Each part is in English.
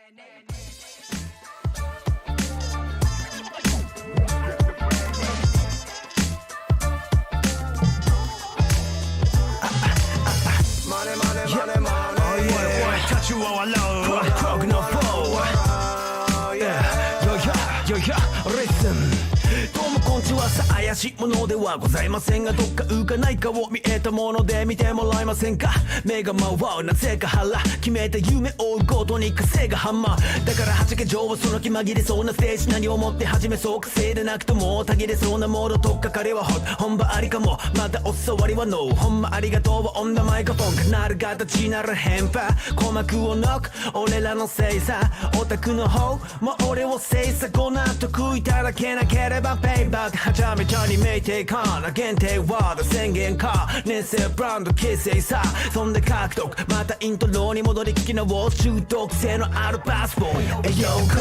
どうもこんちはさ、怪しいものではございませんが、どっか浮かないかを見えたもので見てもらえませんか。目が回うなぜか腹決めた夢追うごとに稼がハンマーだから、はじけ上はその気紛れそうなステージ、何をもって始めそう稼いでなくともたぎれそうなモード、とっかかりは本場ありかも、まだお触りはノー、ほんまありがとうはオンダマイクフォン、かなる形なる変化鼓膜をノック、俺らのせいさ、オタクの方も俺をせいさ、ご納得いただけなければペイバックはちゃめちゃにめいていかな、限定ワード宣言か年生ブランド結成さ、そんで獲得またイントロに戻り聞き直す中毒性のあるパスポート、よこ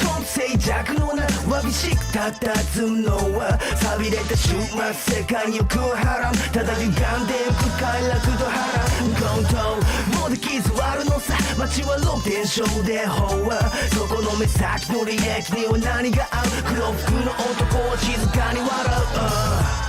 コン静寂のなわびしくたたずのは錆びれた週末世界に欲をはらん、ただ歪んでゆく快楽と波乱、混沌もうで傷割るのさ、街は露天商で飽和、そこの目先の履歴には何が合う、黒服の男は静かに笑う、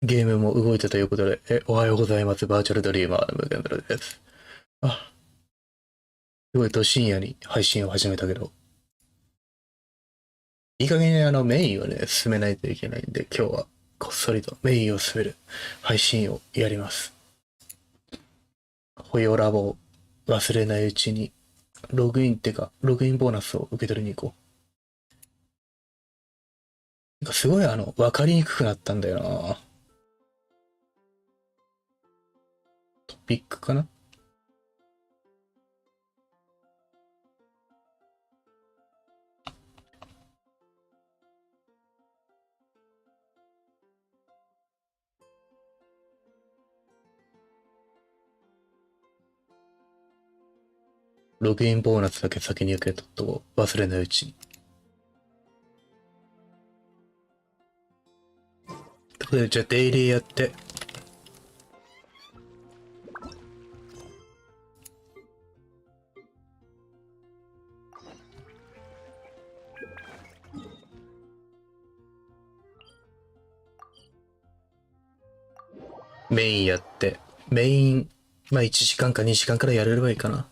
ゲームも動いたということで、おはようございます。バーチャルドリーマーのMugen-Zeroです。すごいと深夜に配信を始めたけど、いい加減にメインをね、進めないといけないんで、今日はこっそりとメインを進める配信をやります。Hoyolabを忘れないうちに、ログインってか、ログインボーナスを受け取りに行こう。なんかすごいわかりにくくなったんだよな。トピックかな？ログインボーナスだけ先に受け取っと忘れないうちに。ということで、じゃあデイリーやって、メインやって、メイン、まあ1時間か2時間からやれればいいかな。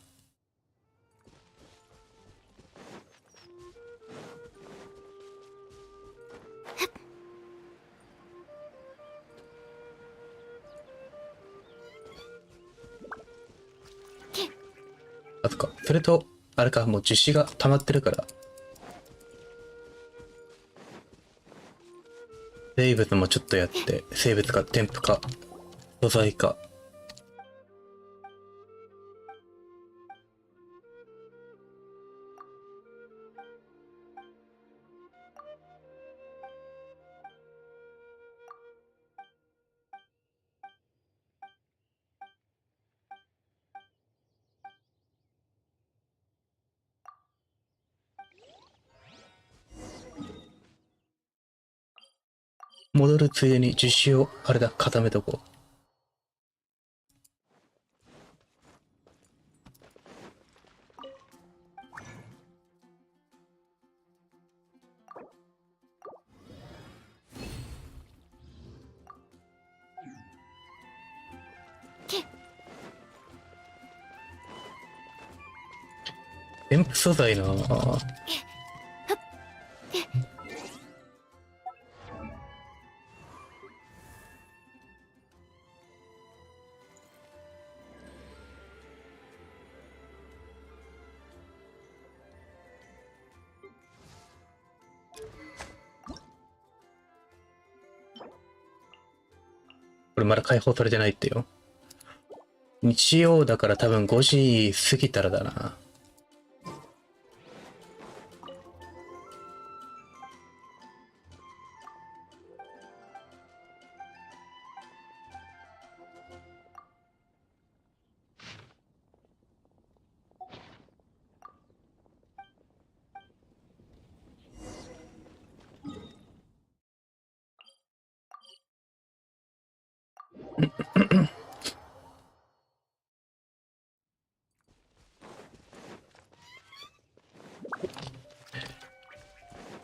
あとか、それと、あれか、もう実施が溜まってるから、生物もちょっとやって、生物か添付か、素材か。戻るついでに実施を、あれだ、固めとこう。添付素材なぁ。これまだ解放されてないってよ。日曜だから多分5時過ぎたらだな。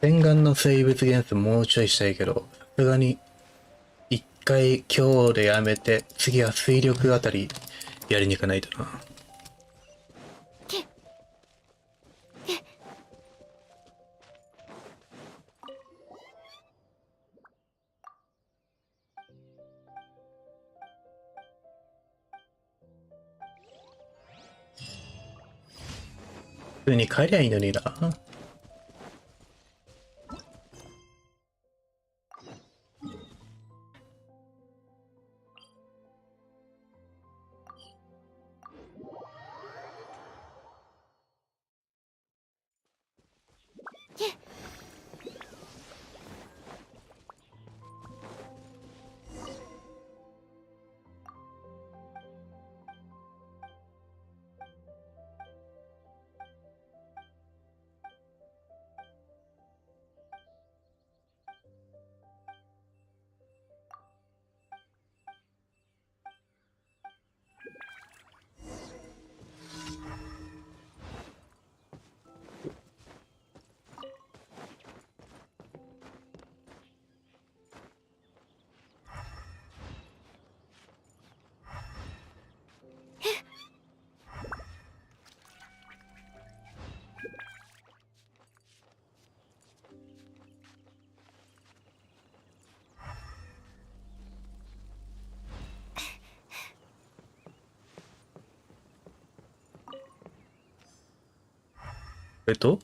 洗顔の生物元素もうちょいしたいけど、さすがに一回今日でやめて、次は水力あたりやりに行かないとな。普通に帰りゃいいのにな。と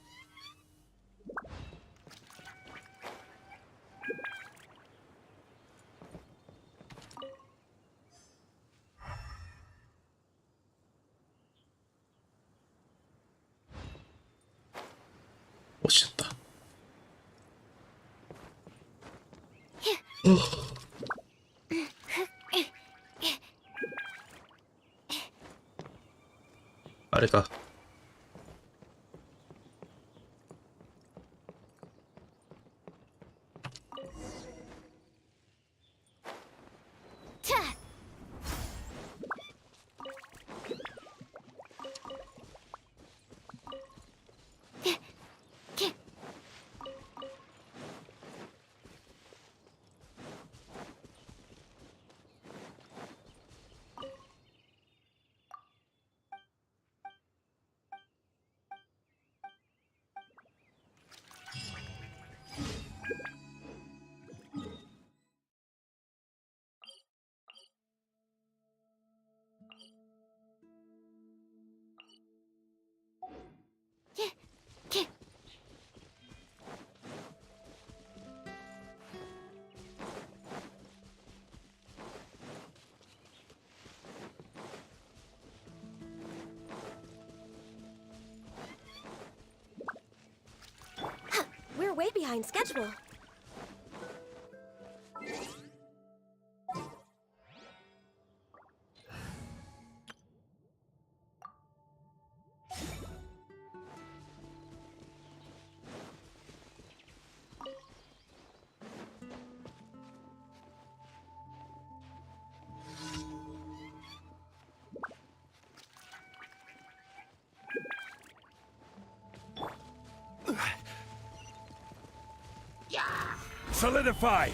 落ちちゃった。あれか。We're way behind schedule. Solidify!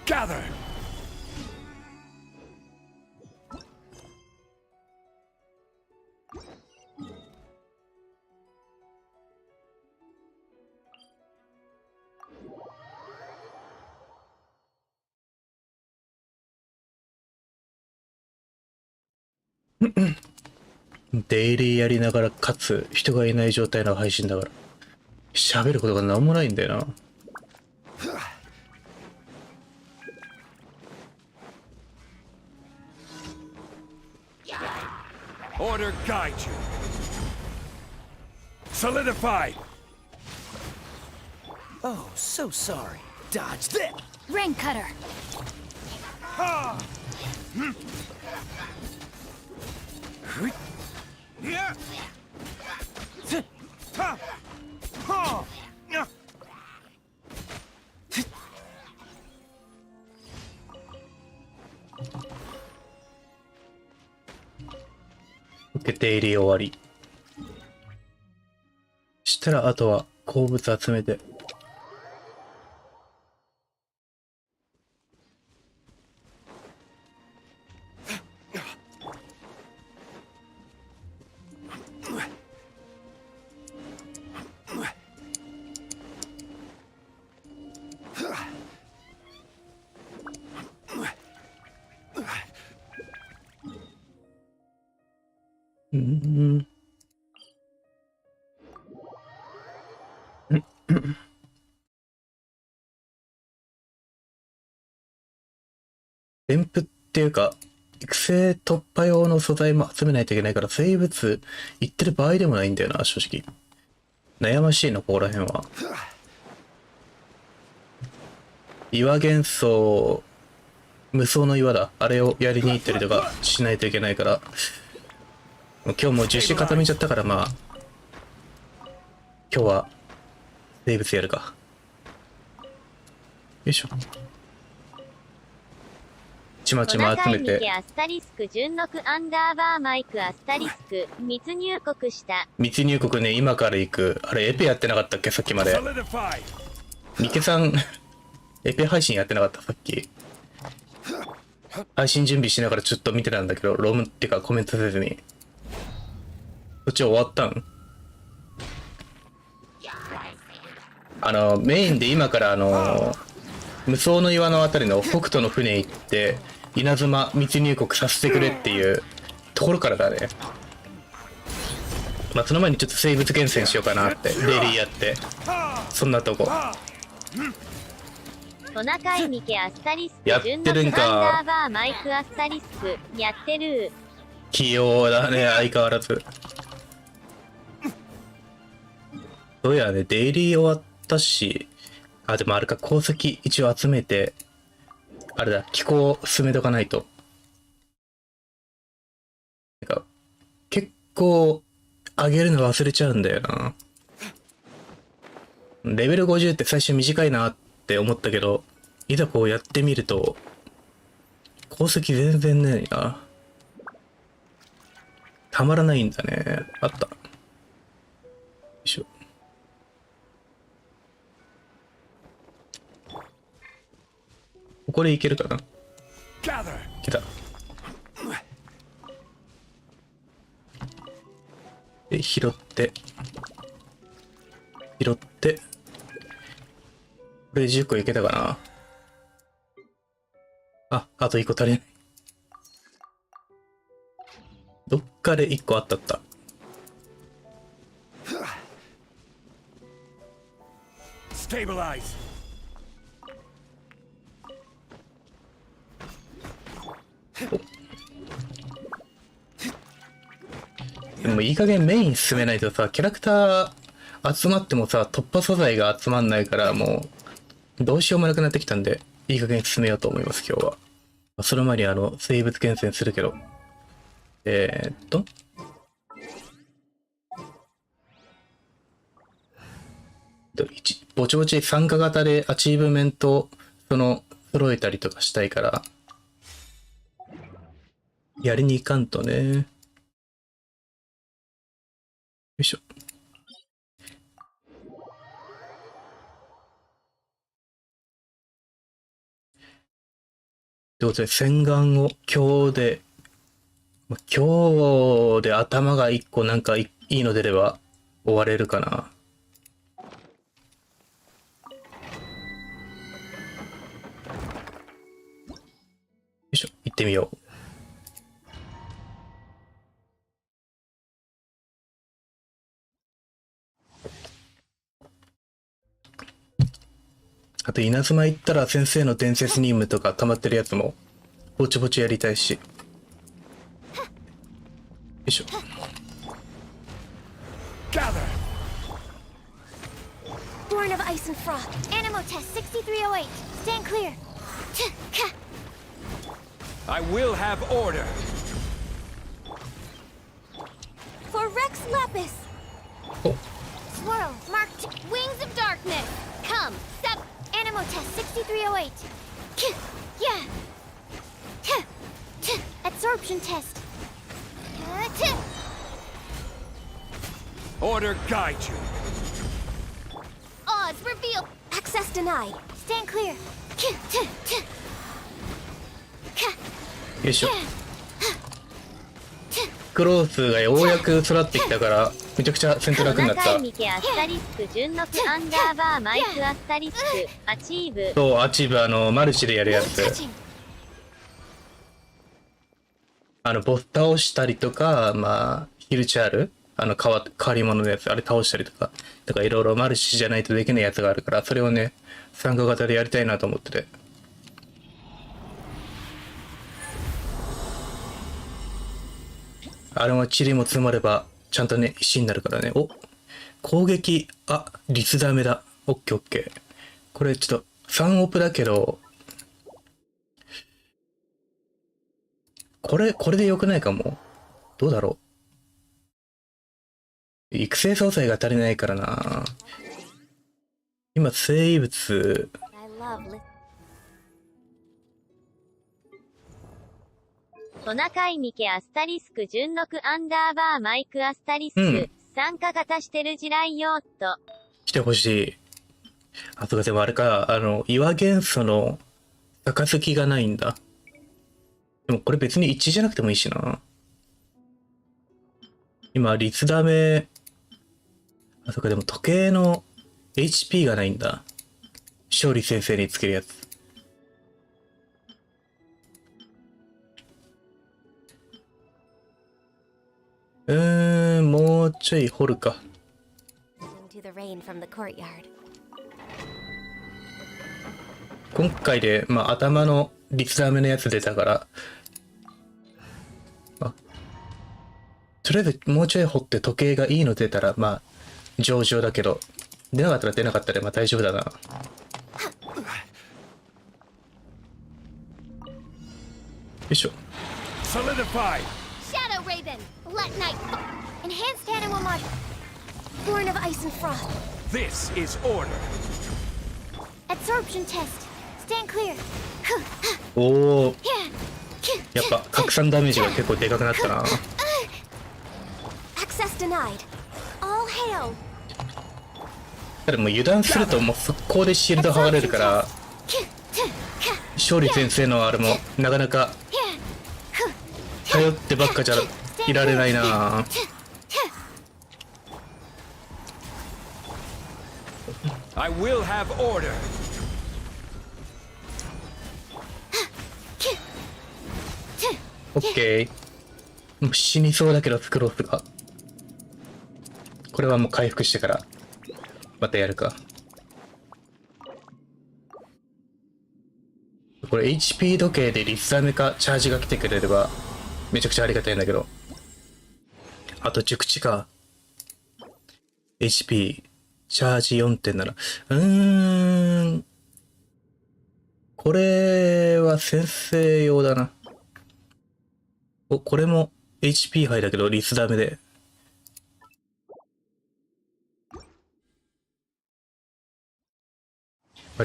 Gather! デイリーやりながらかつ人がいない状態の配信だから喋ることがなんもないんだよな。Order guide you. Solidified. Oh, so sorry. Dodge this. Ring cutter. OK、デイリー終わり。したらあとは鉱物集めて。添付っていうか、育成突破用の素材も集めないといけないから、生物言ってる場合でもないんだよな、正直。悩ましいの、ここら辺は。岩元素、無双の岩だ。あれをやりに行ったりとかしないといけないから。今日も樹脂固めちゃったから、まあ、今日は生物やるか。よいしょ。ちまちま集めて。アスタリスク順録アンダーバーマイクアスタリスク密入国した。密入国ね、今から行く。あれ、エペやってなかったっけ、さっきまで。ミケさん、エペ配信やってなかった、さっき。配信準備しながらちょっと見てたんだけど、ロムってかコメントせずに。そっち終わったん？メインで今から無双の岩のあたりの北斗の船行って、稲妻密入国させてくれっていうところからだね。まあ、その前にちょっと生物厳選しようかなって、デイリーやって。そんなとこ。トナカイミケアスタリスやってるんか。アンダーバーマイクアスタリスクやってる。器用だね、相変わらず。そうやね、デイリー終わったし、あ、でもあれか、鉱石一応集めて、あれだ、気候進めとかないと。なんか、結構、上げるの忘れちゃうんだよな。レベル50って最初短いなって思ったけど、いざこうやってみると、鉱石全然ねえな。たまらないんだね。あった。よいしょ。これいけるかな？いけた。で、拾って。これ10個いけたかな？あ、あと1個足りない。どっかで1個あった。でもいい加減メイン進めないとさ、キャラクター集まってもさ、突破素材が集まんないから、もう、どうしようもなくなってきたんで、いい加減進めようと思います、今日は。その前に生物厳選するけど。ぼちぼち参加型でアチーブメント、揃えたりとかしたいから、やりに行かんとね。よいしょ。ということで、洗顔を今日で頭が一個なんかいいの出れば終われるかな。よいしょ、行ってみよう。あと稲妻行ったら先生の伝説任務とか溜まってるやつもぼちぼちやりたいし。よいしょ。Born of Ice and Frost. Animo test 6308. Stand clear. I will have order. For Rex Lapis. Oh. Swirl. Marked Wings of Darkness. Come. Step. Animo test 6308. Yeah. Absorption test. Order guide you. Odds revealed. Access denied. Stand clear. よいしょ。クロースがようやく育ってきたからめちゃくちゃ戦闘楽になった。細かいミケアスタリスク順のアンダーバーマイクアスタリスクアチーブ。そう、アチーブマルチでやるやつ。ボス倒したりとか、まあ、ヒルチャール変わり者のやつ、あれ倒したりとか、いろいろマルチじゃないとできないやつがあるから、それをね、参加型でやりたいなと思ってて。あれも塵も積まれば、ちゃんとね、石になるからね。お、攻撃、率ダメだ。オッケーオッケー。これちょっと、3オプだけど、これで良くないかも。どうだろう。育成素材が足りないからな。今、生物。トナカイミケアスタリスク順のアンダーバーマイクアスタリスク、参加型してる地雷よっと。来てほしい。そうか、でもあれか、岩元素の杯がないんだ。でもこれ別に1じゃなくてもいいしな。今、率ダメ。そうか、でも時計の HP がないんだ。勝利先生につけるやつ。もうちょい掘るか。今回で、まあ、頭の率ダメのやつ出たから、とりあえずもうちょい掘って時計がいいの出たら、まあ、上々だけど、出なかったら出なかったら、まあ大丈夫だな。よいしょ。Solidify. Shadow Raven. Let night. Enhanced animal mod. Born of ice and frost. This is order. Absorption test. Stand clear. おお。やっぱ拡散ダメージが結構でかくなったな。Access denied. All hail. ただもう油断するともう速攻でシールド剥がれるから、勝利先生のあれもなかなか頼ってばっかじゃいられないな。I will have order. オッケー。もう死にそうだけどスクロースが。これはもう回復してからまたやるか。これ HP 時計で率ダメかチャージが来てくれればめちゃくちゃありがたいんだけど。あと熟知か。HP チャージ 4.7。これは先生用だな。これも HP 杯だけど率ダメで。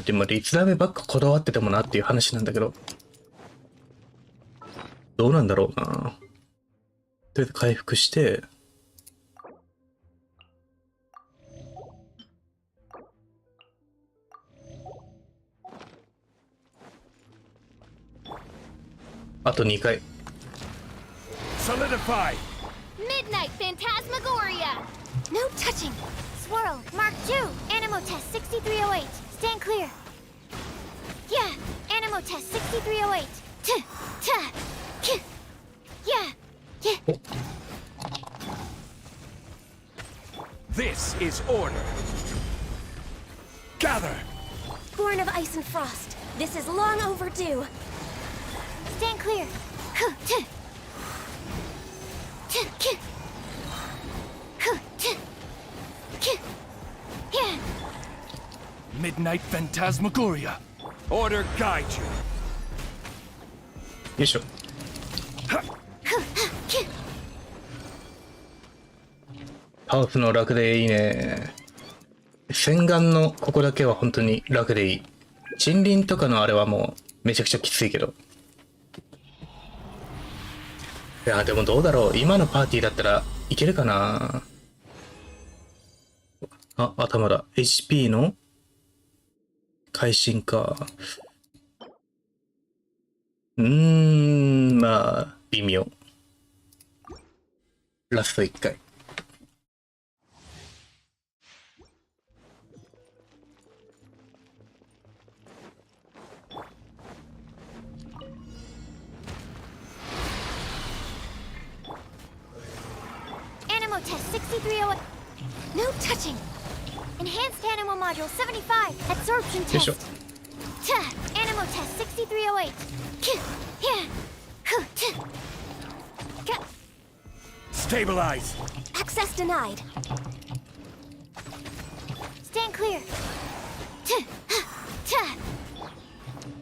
でも率ダメばっかこだわっててもなっていう話なんだけど。どうなんだろうな。とりあえず回復して。あと2回。Solidify. Midnight Phantasmagoria. No touching. Swirl. Mark 2. Animo test 6308. Stand clear. Yeah. Animo test 6308. Yeah. This is order. Gather. Born of ice and frost. This is long overdue. Stand clear. Midnight Phantasmagoria. Order guide you. よいしょ。倒すの楽でいいね。洗顔のここだけは本当に楽でいい。森林とかのあれはもうめちゃくちゃきついけど。いやでもどうだろう。今のパーティーだったらいけるかな。あ、頭だ。HP の会心か。まあ、微妙。ラスト1回。Animal test 6308. No touching. Enhanced animal module 75. Absorption よいしょ。 test. Animal test 6308. Stabilize. Access denied. Stand clear.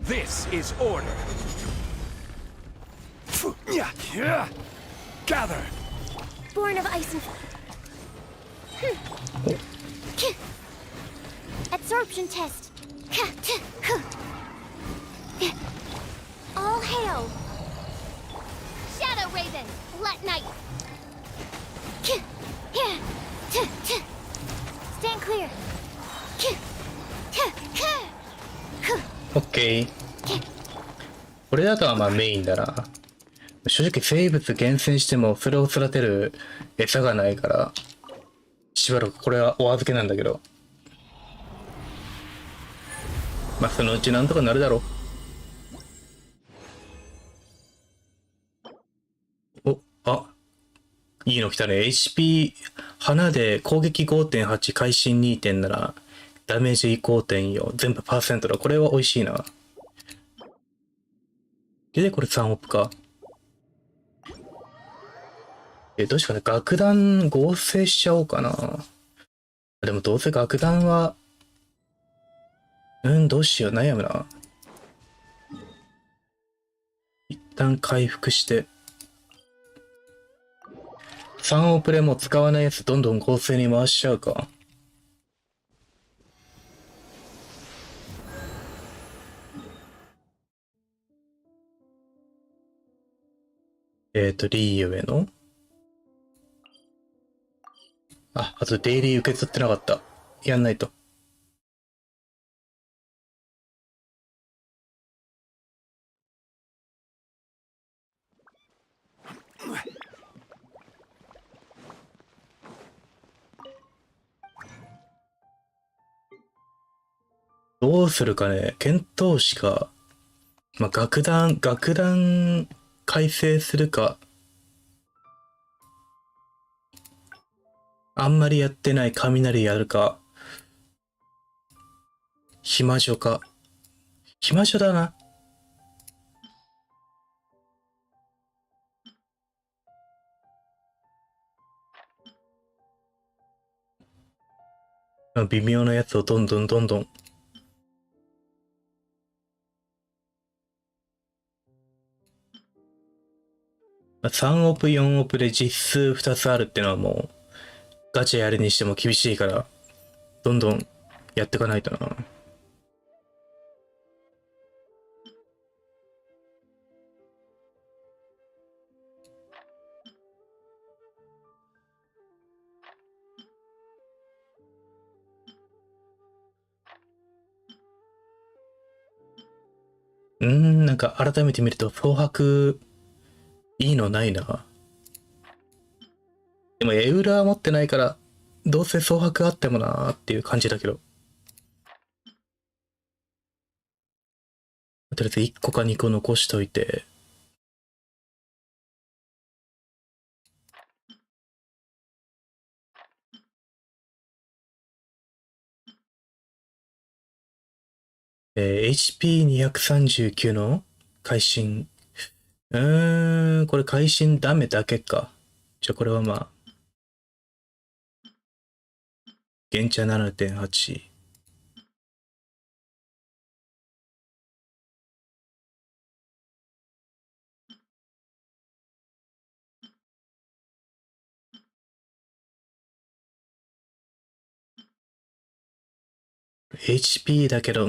This is order. Gather. Born of ice and absorption test. All hail. Shadow Raven, let night. Stand clear. OK。これだとはまあメインだな。正直生物厳選してもそれを育てる餌がないから、しばらくこれはお預けなんだけど。まあそのうちなんとかなるだろう。お、あ、いいの来たね。HP、花で攻撃 5.8、会心 2.7、ダメージ 5.4、全部パーセントだ。これは美味しいな。で、これ3オップか。どうしようかな。楽団合成しちゃおうかな。でもどうせ楽団は、どうしよう。悩むな。一旦回復して。3オプレも使わないやつどんどん合成に回しちゃうか。リーユへのあとデイリー受け取ってなかった。やんないと。どうするかね。検討しか。まあ、楽団改正するか。あんまりやってない雷やるか。暇女か。暇女だな。微妙なやつをどんどん。3オプ4オプで実数2つあるってのはもうガチャやるにしても厳しいからどんどんやっていかないとな。なんか改めて見ると蒼白いいのないな。でもエウラー持ってないからどうせ蒼白あってもなーっていう感じだけど。とりあえず1個か2個残しといて。HP239 の会心。これ会心ダメだけか。じゃあこれはまあ。原茶 7.8。HP だけど、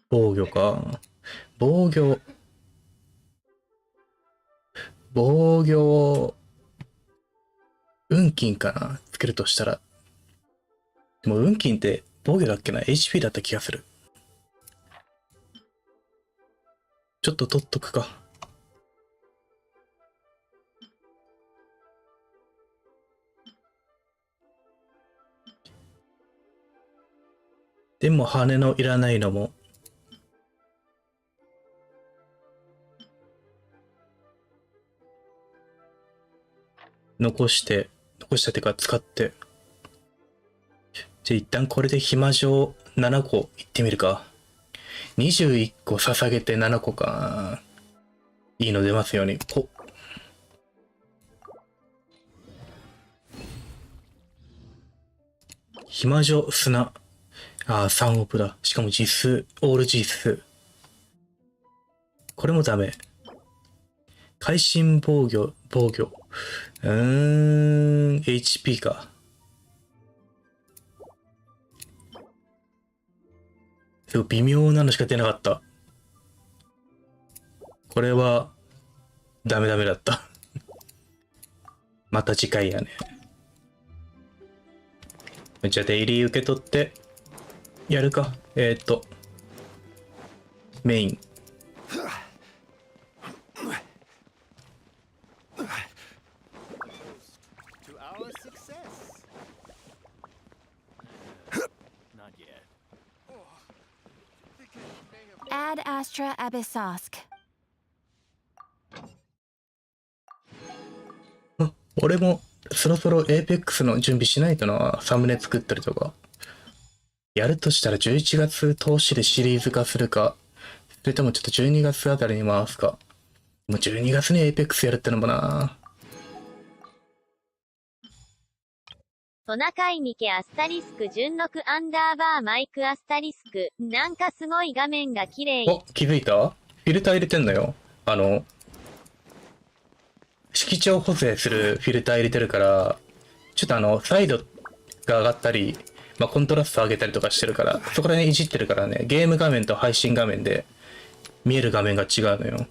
防御か。防御。防御、運金かなつけるとしたら。でも運金って防御だっけな ?HP だった気がする。ちょっと取っとくか。でも羽のいらないのも。残したってか使って。じゃあ一旦これで暇状7個いってみるか。21個捧げて7個か。いいの出ますように。暇状砂。ああ、3オプだ。しかも実数、オール実数。これもダメ。会心防御。HP か。すごい微妙なのしか出なかった。これは、ダメだった。また次回やね。じゃあデイリー受け取って、やるか。メイン。Ad Astra Abyssosk. 俺もそろそろ APEX の準備しないとな。サムネ作ったりとか。やるとしたら11月投資でシリーズ化するか、それともちょっと12月あたりに回すか。もう12月に APEX やるってのもな。トナカイミケアスタリスク順録アンダーバーマイクアスタリスク。なんかすごい画面が綺麗。お、気づいた？フィルター入れてんのよ。色調補正するフィルター入れてるから、ちょっとサイドが上がったり、まあ、コントラスト上げたりとかしてるから、そこら辺いじってるからね、ゲーム画面と配信画面で見える画面が違うのよ。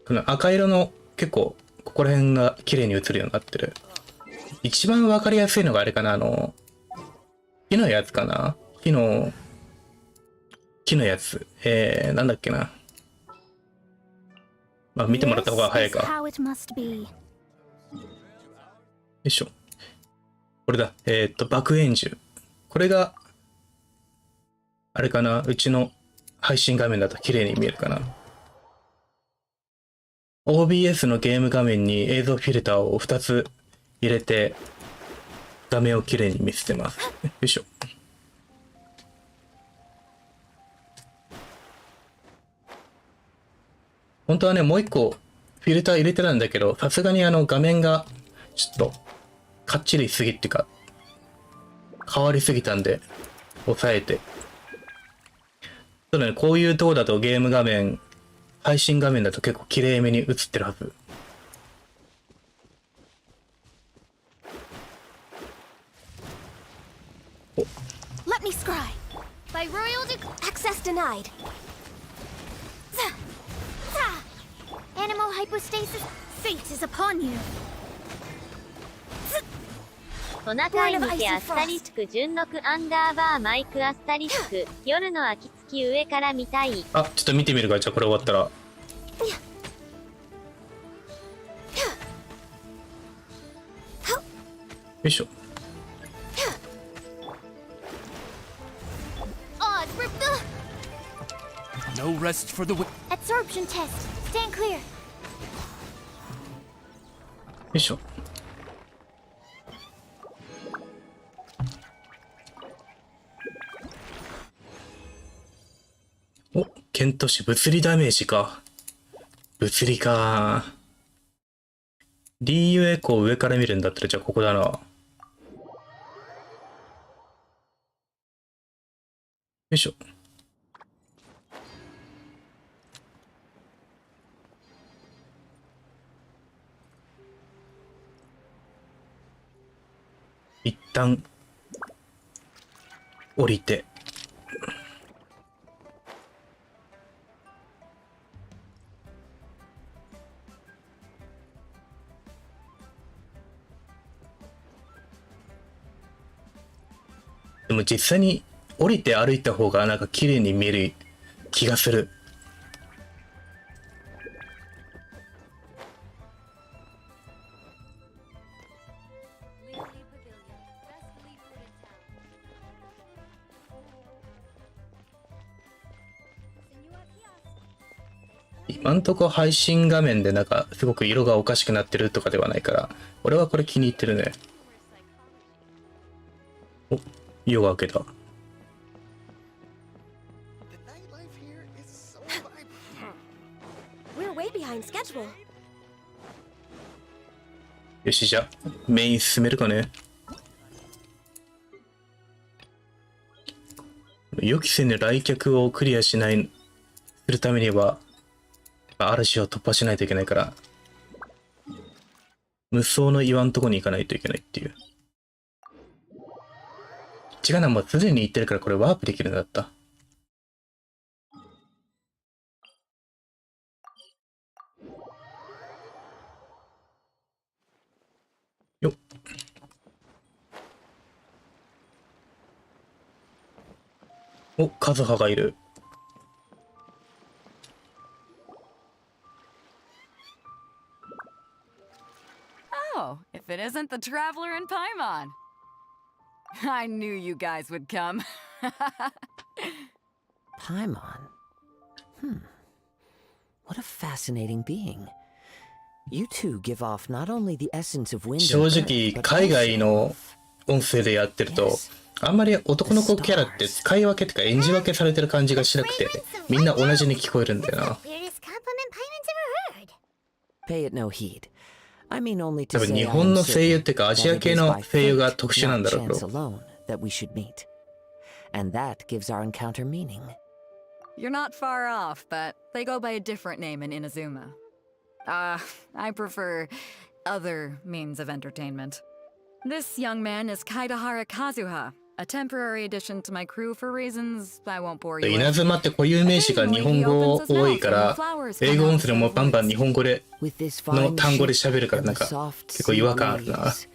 この赤色の結構、ここら辺が綺麗に映るようになってる。一番わかりやすいのがあれかな、木のやつかな？木のやつ。なんだっけな。まあ、見てもらった方が早いか。よいしょ。これだ。爆炎銃。これが、あれかな。うちの配信画面だと綺麗に見えるかな。OBS のゲーム画面に映像フィルターを2つ入れて、画面を綺麗に見せてます。よいしょ。本当はね、もう一個フィルター入れてたんだけど、さすがに画面がちょっとかっちりしすぎっていうか、変わりすぎたんで、抑えて。そうだね、こういうとこだとゲーム画面、配信画面だと結構綺麗めに映ってるはず。Let me scry. By royal access denied. Animal hypostasis. Fate is upon you. トナカイミケアスタリスク順録アンダーバーマイクアスタリスク。夜の秋月上から見たい。あ、ちょっと見てみるか。じゃあこれ終わったら。よいしょ。No rest for the Absorption test. Stand clear. よいしょ。お、ケント氏物理ダメージか。物理か。DU エコー上から見るんだったらじゃあここだな。よいしょ。一旦降りて。でも実際に降りて歩いた方がなんか綺麗に見える気がする。今んとこ配信画面でなんかすごく色がおかしくなってるとかではないから、俺はこれ気に入ってるね。お、夜が明けた。よし、じゃあメイン進めるかね。予期せぬ来客をクリアしないするためには嵐を突破しないといけないから、無双の岩のとこに行かないといけないっていう。違うな、もうすでに行ってるからこれワープできるんだった。よっ。お、カズハがいる。Oh, if it isn't the traveler in Paimon. I knew you guys would come. Paimon? What a fascinating being. You two give off not only the essence of wind 正 and 直 earth, but 海外 also の音声でやってるとあんまり男の子キャラって使い分けとか演じ分けされてる感じがしなくて、みんな同じに聞こえるんだよな。 Weirdest compliment Paimon's ever heard. pay it no heed. I mean only 多 to 分 say 日 I 本 am の声優 certain っていうかアジ that ア it 系 is の by 声優が fate, 特殊なんだ not ろうけ chance ど、 alone that we should meet. And that gives our encounter meaning. You're not far off, but they go by a different name in Inazuma. I prefer other means of entertainment. This young man is Kaidahara Kazuha, a temporary addition to my crew for reasons I won't bore you 稲 with. 妻って固有名詞が日本語多いから英語音声でもバンバン日本語で With this の fine 単語で ship 喋るから and なん the か soft 結構 sea 違和感あるな。 breeze,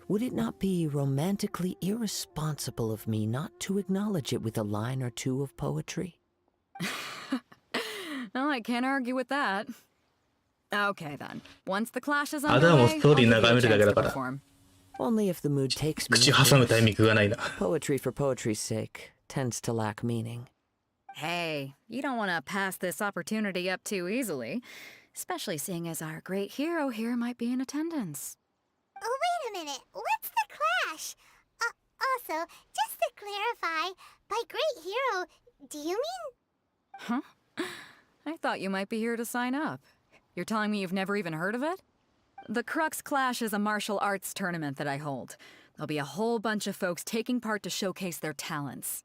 would it not be romantically irresponsible of me not to acknowledge it with a line or two of poetry? No, I can't argue with that. Okay then. Once the clash is あだも underway, ストー I'll リー give you 眺 a めるだ chance けだ to から perform. Only if the mood takes me. 口 of 挟む course. タイミングがないな。 Poetry for poetry's sake tends to lack meaning. Hey, you don't want to pass this opportunity up too easily, especially seeing as our great hero here might be in attendance. Oh, wait a minute. What's the clash? Also, just to clarify, by great hero, do you mean... Huh? I thought you might be here to sign up. You're telling me you've never even heard of it? The CROWK Clash is a martial arts tournament that I hold. There'll be a whole bunch of folks taking part to showcase their talents.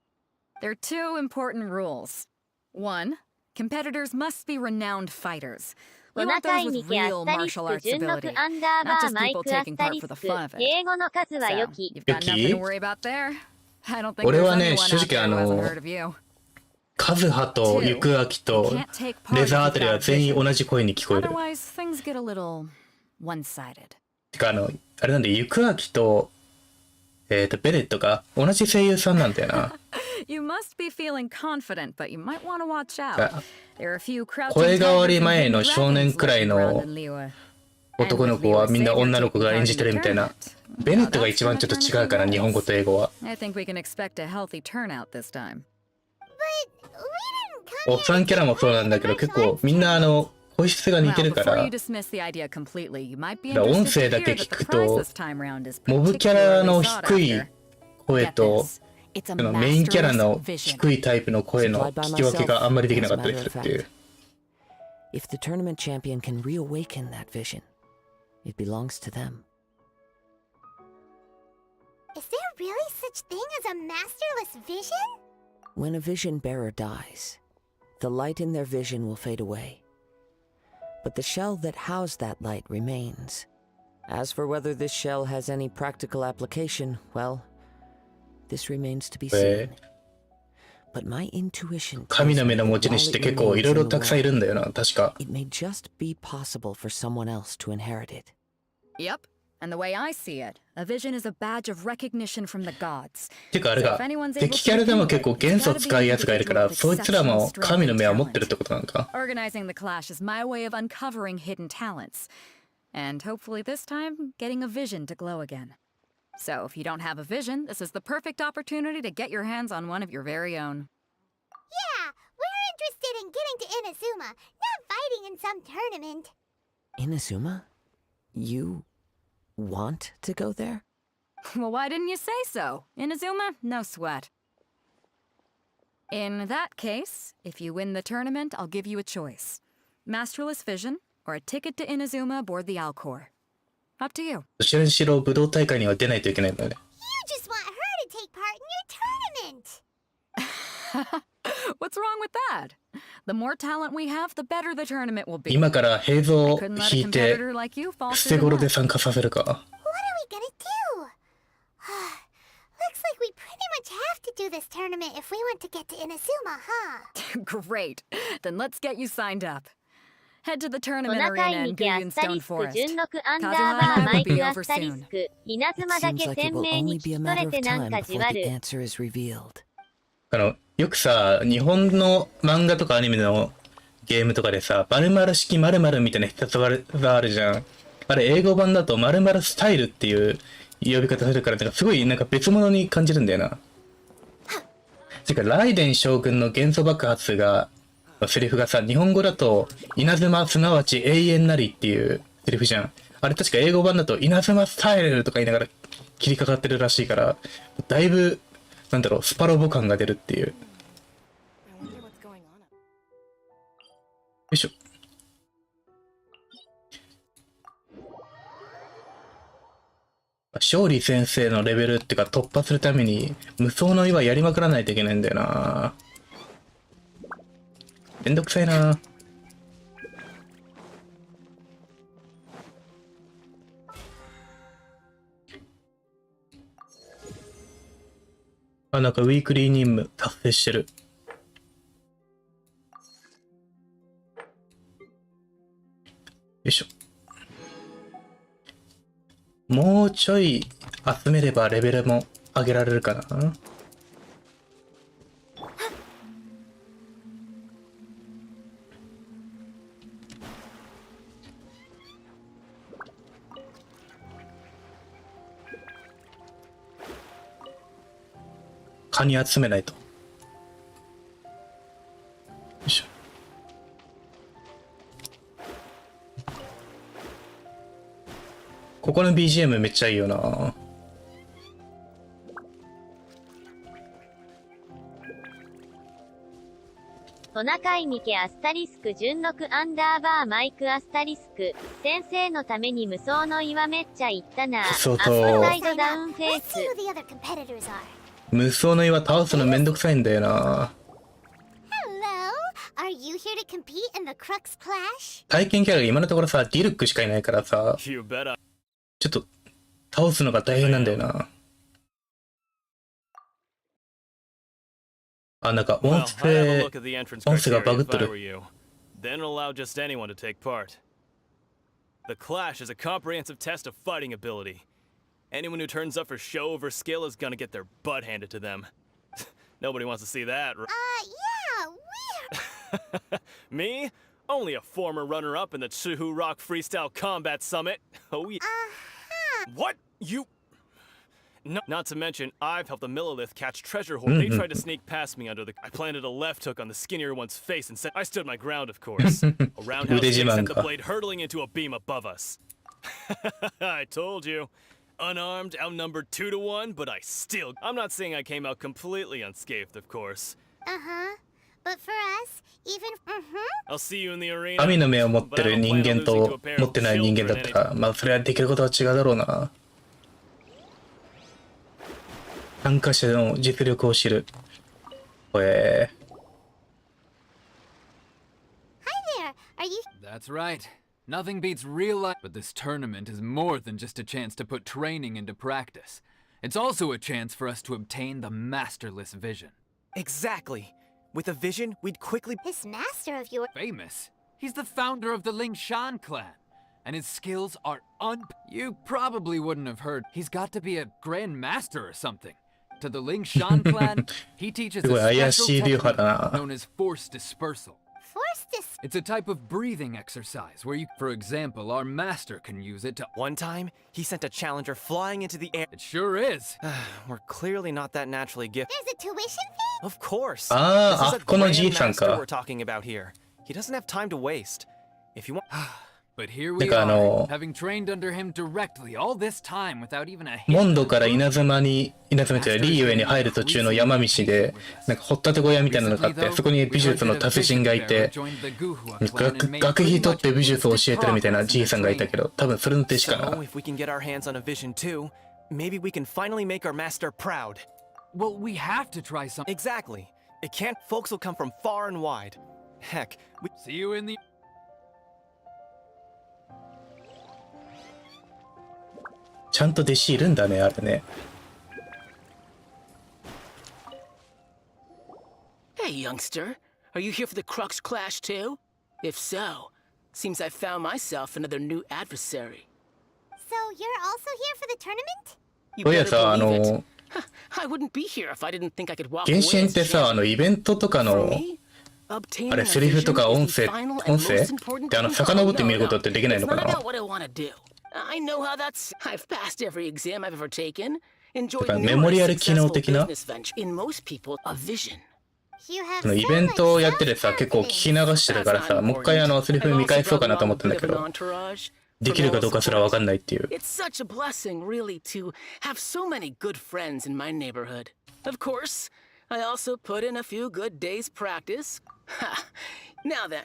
There are two important rules. One, competitors must be renowned fighters. We ト want ナカ those イミ with ケア real スタリス martial ク arts 順 ability, 録アンダーバ not ー just マイ people クア taking スタ part リ for ス the ク fun of it. 英語の数は So, 良き you've got nothing to worry about there. I don't think 俺 there's はね、 anyone 正 out 直 there who hasn't heard of you. カズハとユクアキとレザーあたりは全員同じ声に聞こえる。 Otherwise, things get a little one-sided. てかあれなんでユクアキとベレットが同じ声優さんなんだよな。 You must be feeling confident, but you might want to watch out. There are a few crouching 声変わり tigers and 前の hidden 少年くらい dragons の lurking around in Liyue. 男の子はみんな女の子が演じてるみたいな。ベネットが一番ちょっと違うから日本語と英語は。 I think we can expect a healthy turnout this time. But we didn't come おっさんキャラもそうなんだけど結構みんな声質が似てるか Well, before ら you dismiss the idea completely, you might be だから音 interested 声 to だ hear け that 聞 the く prize と this time round is モブキャラ particularly の sought 低い after. 声 Get と this. It's a メインキャラ masterless の vision. 低いタイプの声の聞き分けがあんまりできなかったりするっていう。 If the tournament champion can reawaken that vision, it belongs to them. Is there really such thing as a masterless vision? When a vision bearer dies, the light in their vision will fade away. But the shell that housed that light remains. As for whether this shell has any practical application, well, this remains to be seen. But my intuition 神 tells の me 目の that 持ち while 主って it 結構い remains ろい in ろ the たくさんい world, るんだよな確か。 it may just be possible for someone else to inherit it. Yep. And the way I see it, a vision is a badge of recognition from the gods. てかあれ So が if anyone's able 敵 to キャラでも do 結構 it, 元 it's 素 gotta 使い be やつがいるから individual そいつら with も exceptional 神の目は持 strength ってるってことなのか。 Organizing the clash is my way of uncovering hidden talents. And hopefully this time, getting a vision to glow again. So if you don't have a vision, this is the perfect opportunity to get your hands on one of your very own. Yeah, we're interested in getting to Inazuma, not fighting in some tournament. Inazuma? You want to go there? Well, why didn't you say so? Inazuma, no sweat. In that case, if you win the tournament, I'll give you a choice. Masterless Vision, or a ticket to Inazuma aboard the Alcor. Up to you. どちらにしろ武道大会には出ないといけないんだよね。 You just want her to take part in your tournament. What's wrong with that? The more talent we have, the better the tournament will be. 今から平蔵 I を couldn't let a 引いて competitor like you fall 捨て through 頃 the で net. 参加させるか。 What are we gonna do? Looks like we pretty much have to do this tournament if we want to get to Inazuma, huh? Great. Then let's get you signed up. Head to the ト tournament ナカイ arena ミ in ケア Guyun スタリ Stone スク Forest. 純6アンダー Kazuha バ and ー I マイ will be クア over スタリ soon. スク稲 It 妻だ seems け like 鮮 it will 明に only 聞 be き a 取 matter れ of てなん time かじ before わ the る answer is revealed. よくさ、日本の漫画とかアニメのゲームとかでさ、〇〇式〇〇みたいな必殺技あるじゃん。あれ英語版だと〇〇スタイルっていう呼び方するから、なんかすごいなんか別物に感じるんだよな。てか、ライデン将軍の元素爆発が、セリフがさ、日本語だと、稲妻すなわち永遠なりっていうセリフじゃん。あれ確か英語版だと、稲妻スタイルとか言いながら切りかかってるらしいから、だいぶ、なんだろう、スパロボ感が出るっていう。よいしょ。勝利先生のレベルっていうか突破するために無双の岩やりまくらないといけないんだよな。めんどくさいな。あ、なんかウィークリー任務達成してる。よいしょ。もうちょい集めればレベルも上げられるかな。カニ集めないと。よいしょ。ここの BGM めっちゃいいよな。トナカイミケアスタリスク純6アンダーバーマイクアスタリスク先生のために無双の岩めっちゃ言ったな。アップそうとサイドダウンフェイ Let's ス see who the other competitors are. 無双の岩倒すのめんどくさいんだよな。 Hello? Are you here to compete in the CROWK clash? 体験キャラが今のところさ、ディルックしかいないからさ、 You bet I. ちょっと倒すのが大変なんだよな。あ、なんか音 Well, I'd have a 声 look at the entrance 音声が criteria バグっ if と I る。 were you. Then allow just anyone to take part. The clash is a comprehensive test of fighting ability. Anyone who turns up for show over skill is gonna get their butt handed to them. Nobody wants to see that, right? Yeah, we're... Me? Only a former runner-up in the CROWK Freestyle Combat Summit. Oh yeah. What? You... No, not to mention, I've helped the Millilith catch treasure hoard. They tried to sneak past me under the... I planted a left hook on the skinnier one's face and said... I stood my ground, of course. A roundhouse kick sent the blade hurtling into a beam above us. I told you. Unarmed, outnumbered 2-1, but I still... I'm not saying I came out completely unscathed, of course. Uh-huh. But for us, even... I'll see you in the arena. 神の目を持ってる人間と持ってない人間だったら、まあそれはできることは違うだろうな。参加者の実力を知る。Hi there. Are you... That's right. Nothing beats real life. But this tournament is more than just a chance to put training into practice. It's also a chance for us to obtain the masterless vision. Exactly. With a vision, we'd quickly... This master of yours... Famous? He's the founder of the Ling Shan clan. and his skills are You probably wouldn't have heard. He's got to be a grandmaster or something. To the Ling Shan clan, he teaches a すごい怪 special しい流派だ technique な。 known as force dispersal. Force dis- It's a type of breathing exercise where you, for example, our master can use it to. One time, he sent a challenger flying into the air. It sure is. We're clearly not that naturally gifted. There's a tuition fee? Of course. Ah, This is a このじいさんか。 grandmaster we're talking about here. He doesn't have time to waste. If you want. But here we なんかare, having trained under him directly all this time without even a hint. モンドから稲妻っていうかリーウェイに入る途中の山道で、なんか掘ったて小屋みたいなのがあって、そこに美術の達人がいて、学費取って美術を教えてるみたいなじいさんがいたけど、多分それの弟子か So, な。 if we can get our hands on a vision too, maybe we can finally make our master proud. Well, we have to try something. Exactly. It can't. Folks will come from far and wide. Heck, we. See you in the. ちゃんと弟子いるんだね、あれね。Hey, youngster. Are you here for the CROWK clash too? If so, seems I found myself another new adversary. So you're also here for the tournament? You そういや better さ、 believe it. I wouldn't be here if I didn't think I could walk 原 away 神っ as てさ、 champion. イベントとか For の、 me, obtaining あれ、 a セリフと vision か is 音 the 声、 final and 音声 most important で、thing. 遡って見ることって No, できないの it's か not な。 about what I want to do. I know how that's. I've passed every exam I've ever taken. Enjoyed だからメモリアル numerous 機能 successful 的な business ventures. In most people, a vision. You have その so イベントをやってて much さ、結構聞き流してたからさ、 That's もう一回セリフ I've 見 also 返そうか brought なと思 along ったんだ a け bit ど、 of an entourage. できるかどうかすらわかんないっていう。 It's such a blessing, really, to have so many good friends in my neighborhood. Of course, I also put in a few good days' practice. Ha! Now then,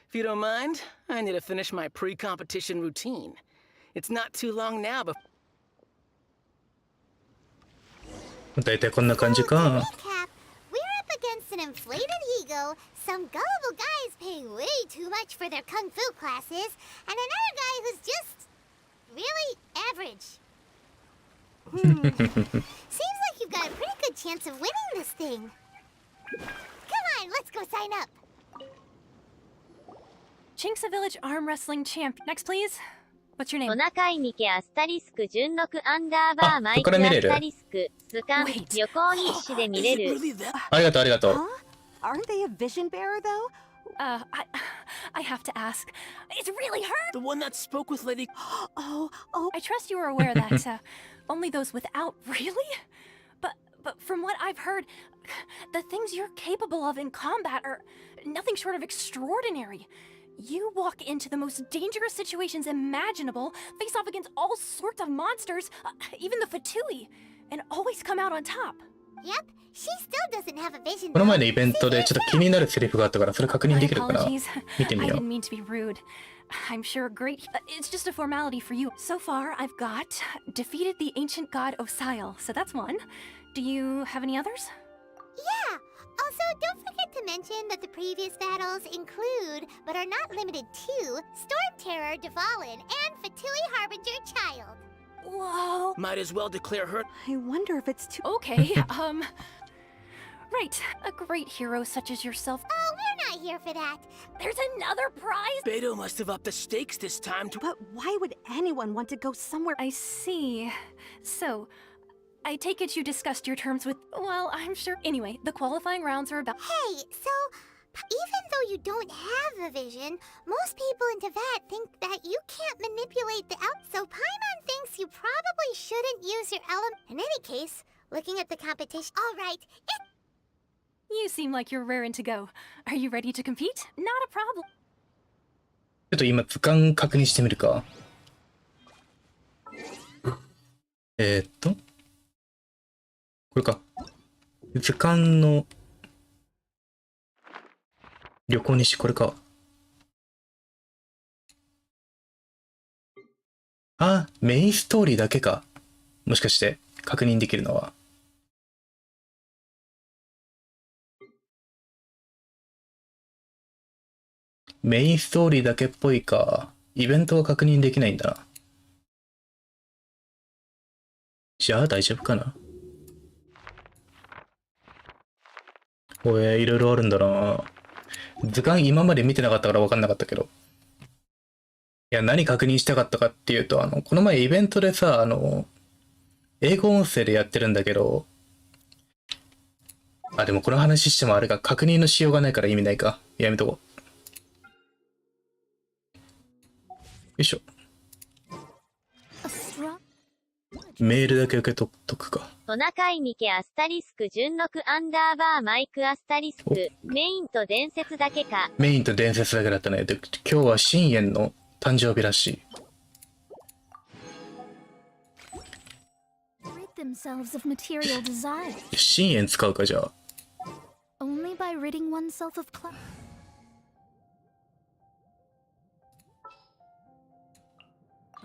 if you don't mind, I need to finish my pre-competition routine. It's not too long now, but だいたいこんな感じ So, to か。 recap, we're up against an inflated ego, some gullible guys paying way too much for their kung fu classes, and another guy who's just really average. Seems like you've got a pretty good chance of winning this thing. Come on, let's go sign up. Chinksa Village Arm Wrestling Champ. Next, please. What's your name? トナカイミケアスタリスク順録アンダーバーマイクアここから見れるスタリスク図鑑 Wait. 旅行日誌で見れ is it る really that? ありがとう、ありがとう。 Aren't they a vision bearer, though? I have to ask. It's really her. The one that spoke with Lady. Oh, I trust you are aware that only those without. Really? But from what I've heard, the things you're capable of in combat are nothing short of extraordinary. You walk into the most dangerous situations imaginable, face off against all sorts of monsters, even the Fatui, and always come out on top. Yep, she still doesn't have a vision. この前の though. イベントでちょっと気になるセリフがあったから、それ確認 My できるかな。 apologies. 見てみ I よ didn't う。 mean to be rude. I'm sure great. It's just a formality for you. So far, I've got defeated the ancient god Osile, so that's one. Do you have any others? Yeah. Also, don't forget to mention that the previous battles include, but are not limited to, Storm Terror Devalin and Fatui Harbinger Child. Whoa. Might as well declare her. I wonder if it's too. Okay, right. A great hero such as yourself. Oh, we're not here for that. There's another prize? Beto must have upped the stakes this time to. But why would anyone want to go somewhere? I see. So, I take it you discussed your terms with. Well, I'm sure. Anyway, the qualifying rounds are about. Hey, so even though you don't have a vision, most people in Teyvat think that you can't manipulate the out. So Paimon thinks you probably shouldn't use your element. In any case, looking at the competition. All right, You seem like you're raring to go. Are you ready to compete? Not a problem. ちょっと今図鑑確認してみるか。これか。図鑑の旅行日誌、これか。あ、メインストーリーだけか。もしかして確認できるのは。メインストーリーだけっぽいか。イベントは確認できないんだな。じゃあ大丈夫かな。いろいろあるんだな。図鑑今まで見てなかったから分かんなかったけど。や、何確認したかったかっていうと、この前イベントでさ、英語音声でやってるんだけど、でもこの話してもあれか、確認のしようがないから意味ないか。やめとこう。よいしょ。メールだけ受け取っとくか。トナカイミケアスタリスク順録アンダーバーマイクアスタリスクメインと伝説だけか。メインと伝説だけだったね。で、今日は深淵の誕生日らしい。themselves of material desire. 深淵使うか、じゃあ。Only by ridding oneself of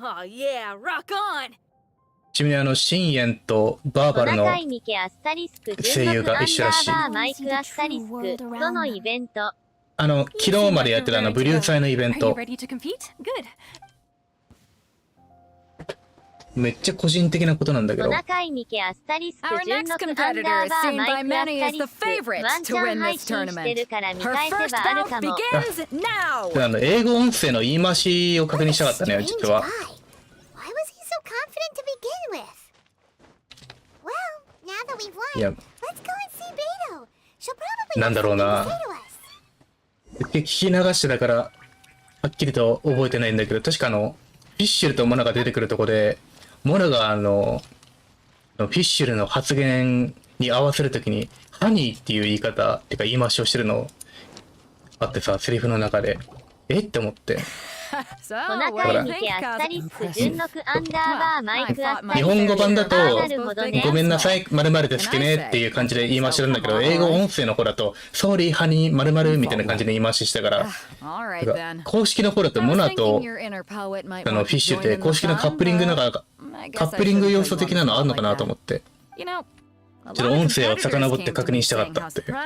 Oh yeah, rock on! ちなみに深淵とバーバルの声優が一緒らしい。マイクアスタリスクどのイベント？昨日までやってたブリュー祭のイベント。めっちゃ個人的なことなんだけど。トナカイミケアスタリスク順録アンダーバーマイクアスタリスクワンチャン配信してるから見返せばあるかも。英語音声の言い回しを確認したかったね、実は。いや、なんだろうな。聞き流してたからはっきりと覚えてないんだけど、確かフィッシュルとモナが出てくるとこで、モナがフィッシュルの発言に合わせるときにハニーっていう言い方っていうか言い回しをしてるのあってさ、セリフの中でって思って。トナカイミケアスタリスク順録アンダーバーマイクアスタリスク。日本語版だとごめんなさい〇〇ですけねっていう感じで言い回しなんだけど、英語音声の方だとソーリーハニー〇〇みたいな感じで言い回ししたから、公式の方だとモナとフィッシュって公式のカップリングなんかカップリング要素的なのあるのかなと思って。ちょっと音声を遡って確認したかったって。And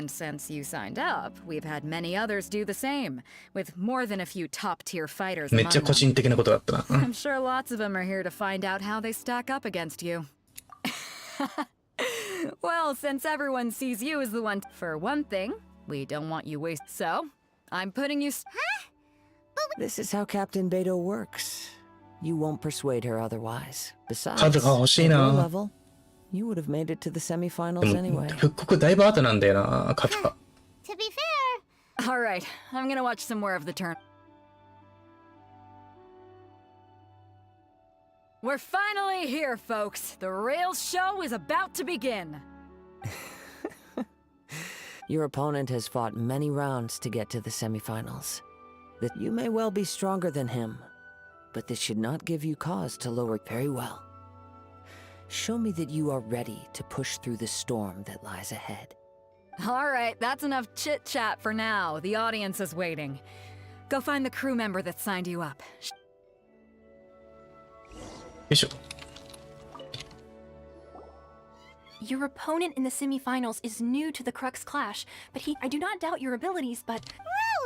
since you signed up, we've had many others do the same, with more than a few top-tier fighters. めっちゃ個人的なことだったな。I'm sure lots of them are here to find out how they stack up against you. Well, since everyone sees you as the one, for one thing, we don't want you waste. So, I'm putting you. This is how Captain Beto works. You won't persuade her otherwise. Besides, 数が欲しい at な。 your level, you would have made it to the semifinals でも anyway. 復刻だいぶ後なんだよな、数が。To be fair, All right, I'm gonna watch some more of the turn. We're finally here, folks. The real show is about to begin. Your opponent has fought many rounds to get to the semifinals. That you may well be stronger than him, but this should not give you cause to lower very well. Show me that you are ready to push through the storm that lies ahead. All right, that's enough chit-chat for now. The audience is waiting. Go find the crew member that signed you up. よいしょ。 Your opponent in the semifinals is new to the CROWK clash, but I do not doubt your abilities, but...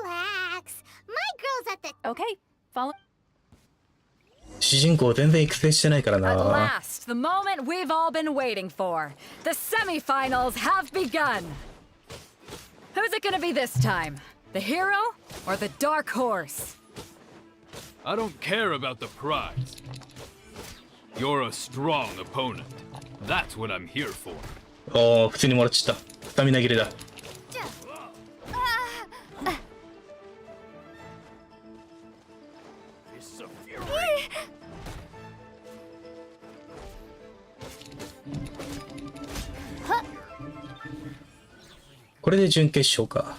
relax. My girl's at the... Okay, follow... 主人公全然育成してないから At な。 last, the moment we've all been waiting for. The semifinals have begun. Who's it gonna be this time? The hero or the dark horse? I don't care about the prize. You're a strong opponent. That's what I'm here for. おー、普通にもらっちゃった。スタミナ切れだ。これで準決勝か。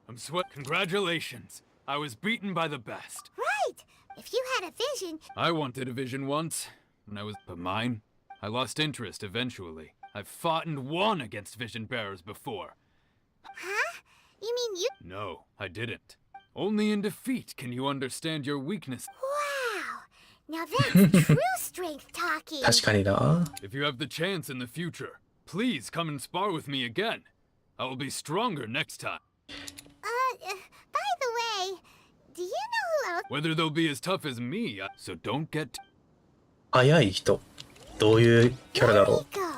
I'm Congratulations. I was beaten by the best. Right. If you had a vision... I wanted a vision once, when I was... But mine? I lost interest eventually. I've fought and won against vision bearers before. Huh? You mean you... No, I didn't. Only in defeat can you understand your weakness. Wow. Now that's true strength talking. 確かにな。 If you have the chance in the future, please come and spar with me again. I will be stronger next time. By the way, do you know who else... Whether they'll be as tough as me, so don't get... 速い人。どういうキャラだろう。 Maybe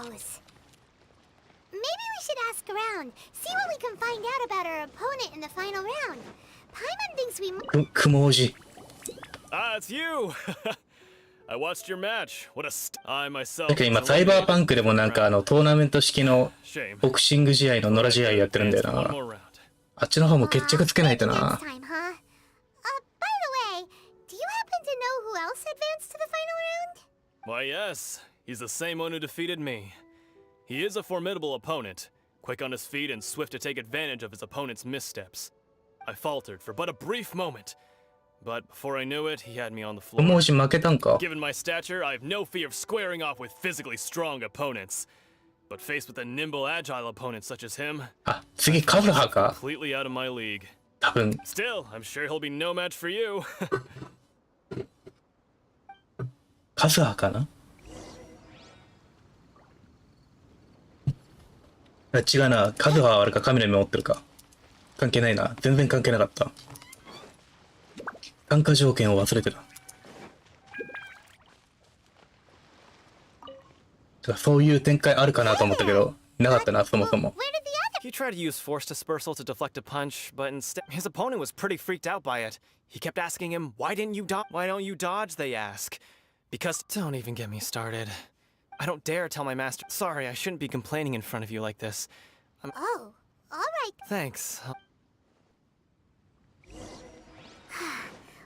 we should ask around, see what we can find out about our opponent in the final round. Paimon thinks we might. 雲おじ。 Ah, it's you! I watched your match. What a I myself. だけど今、サイバーパンクでもなんかトーナメント式のボクシング試合の野良試合やってるんだよな。あっちの方も決着つけないとな。By the way, do you happen to know who else advanced to the final round? Why, yes. He's the same one who defeated me. He is a formidable opponent, quick on his feet and swift to take advantage of his opponent's missteps. I faltered for but a brief moment, but before I knew it, he had me on the floor. 雲おじ負けたんか。 Given my stature, I have no fear of squaring off with physically strong opponents. But faced with a nimble, agile opponent such as him, あ、次カズハか。 completely out of my league. 多分。 Still, I'm sure he'll be no match for you. カズハかな。あ、違うな。カズハはあれか、神の目持ってるか。関係ないな。全然関係なかった。参加条件を忘れてた。そういう展開あるかなと思ったけど、なかったな、そもそも。 He tried to use force dispersal to deflect a punch, but instead his opponent was pretty freaked out by it. He kept asking him, "Why don't you dodge?" They ask. Because don't even get me started. I don't dare tell my master. Sorry, I shouldn't be complaining in front of you like this. Oh, all right. Thanks.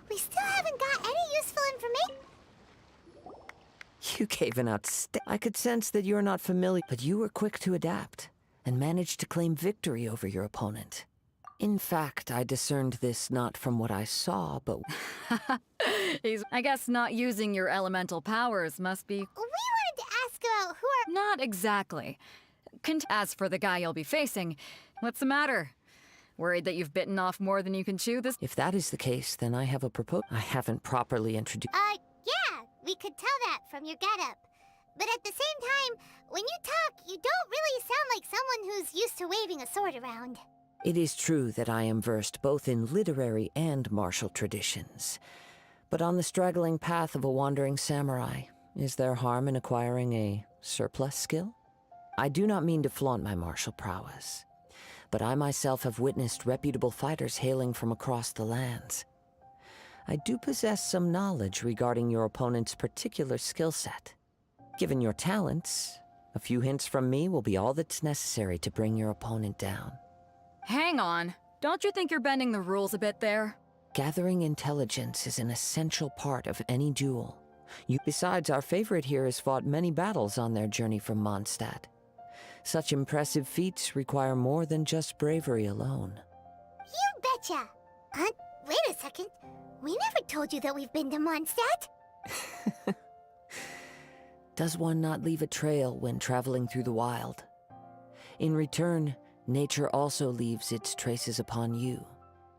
We still haven't got any useful information. You gave an I could sense that you're not familiar, but you were quick to adapt and managed to claim victory over your opponent. In fact, I discerned this not from what I saw, but... I guess not using your elemental powers must be... We wanted to ask about who are... Not exactly. As for the guy you'll be facing, what's the matter? Worried that you've bitten off more than you can chew this? If that is the case, then I have a proposal. I haven't properly introduced... Yeah, we could tell that from your getup. But at the same time, when you talk, you don't really sound like someone who's used to waving a sword around. It is true that I am versed both in literary and martial traditions. But on the straggling path of a wandering samurai, is there harm in acquiring a surplus skill? I do not mean to flaunt my martial prowess, but I myself have witnessed reputable fighters hailing from across the lands. I do possess some knowledge regarding your opponent's particular skill set. Given your talents, a few hints from me will be all that's necessary to bring your opponent down. Hang on. Don't you think you're bending the rules a bit there? Gathering intelligence is an essential part of any duel. Besides, our favorite here has fought many battles on their journey from Mondstadt. Such impressive feats require more than just bravery alone. You betcha! Wait a second. We never told you that we've been to Mondstadt. Does one not leave a trail when traveling through the wild? In return, nature also leaves its traces upon you.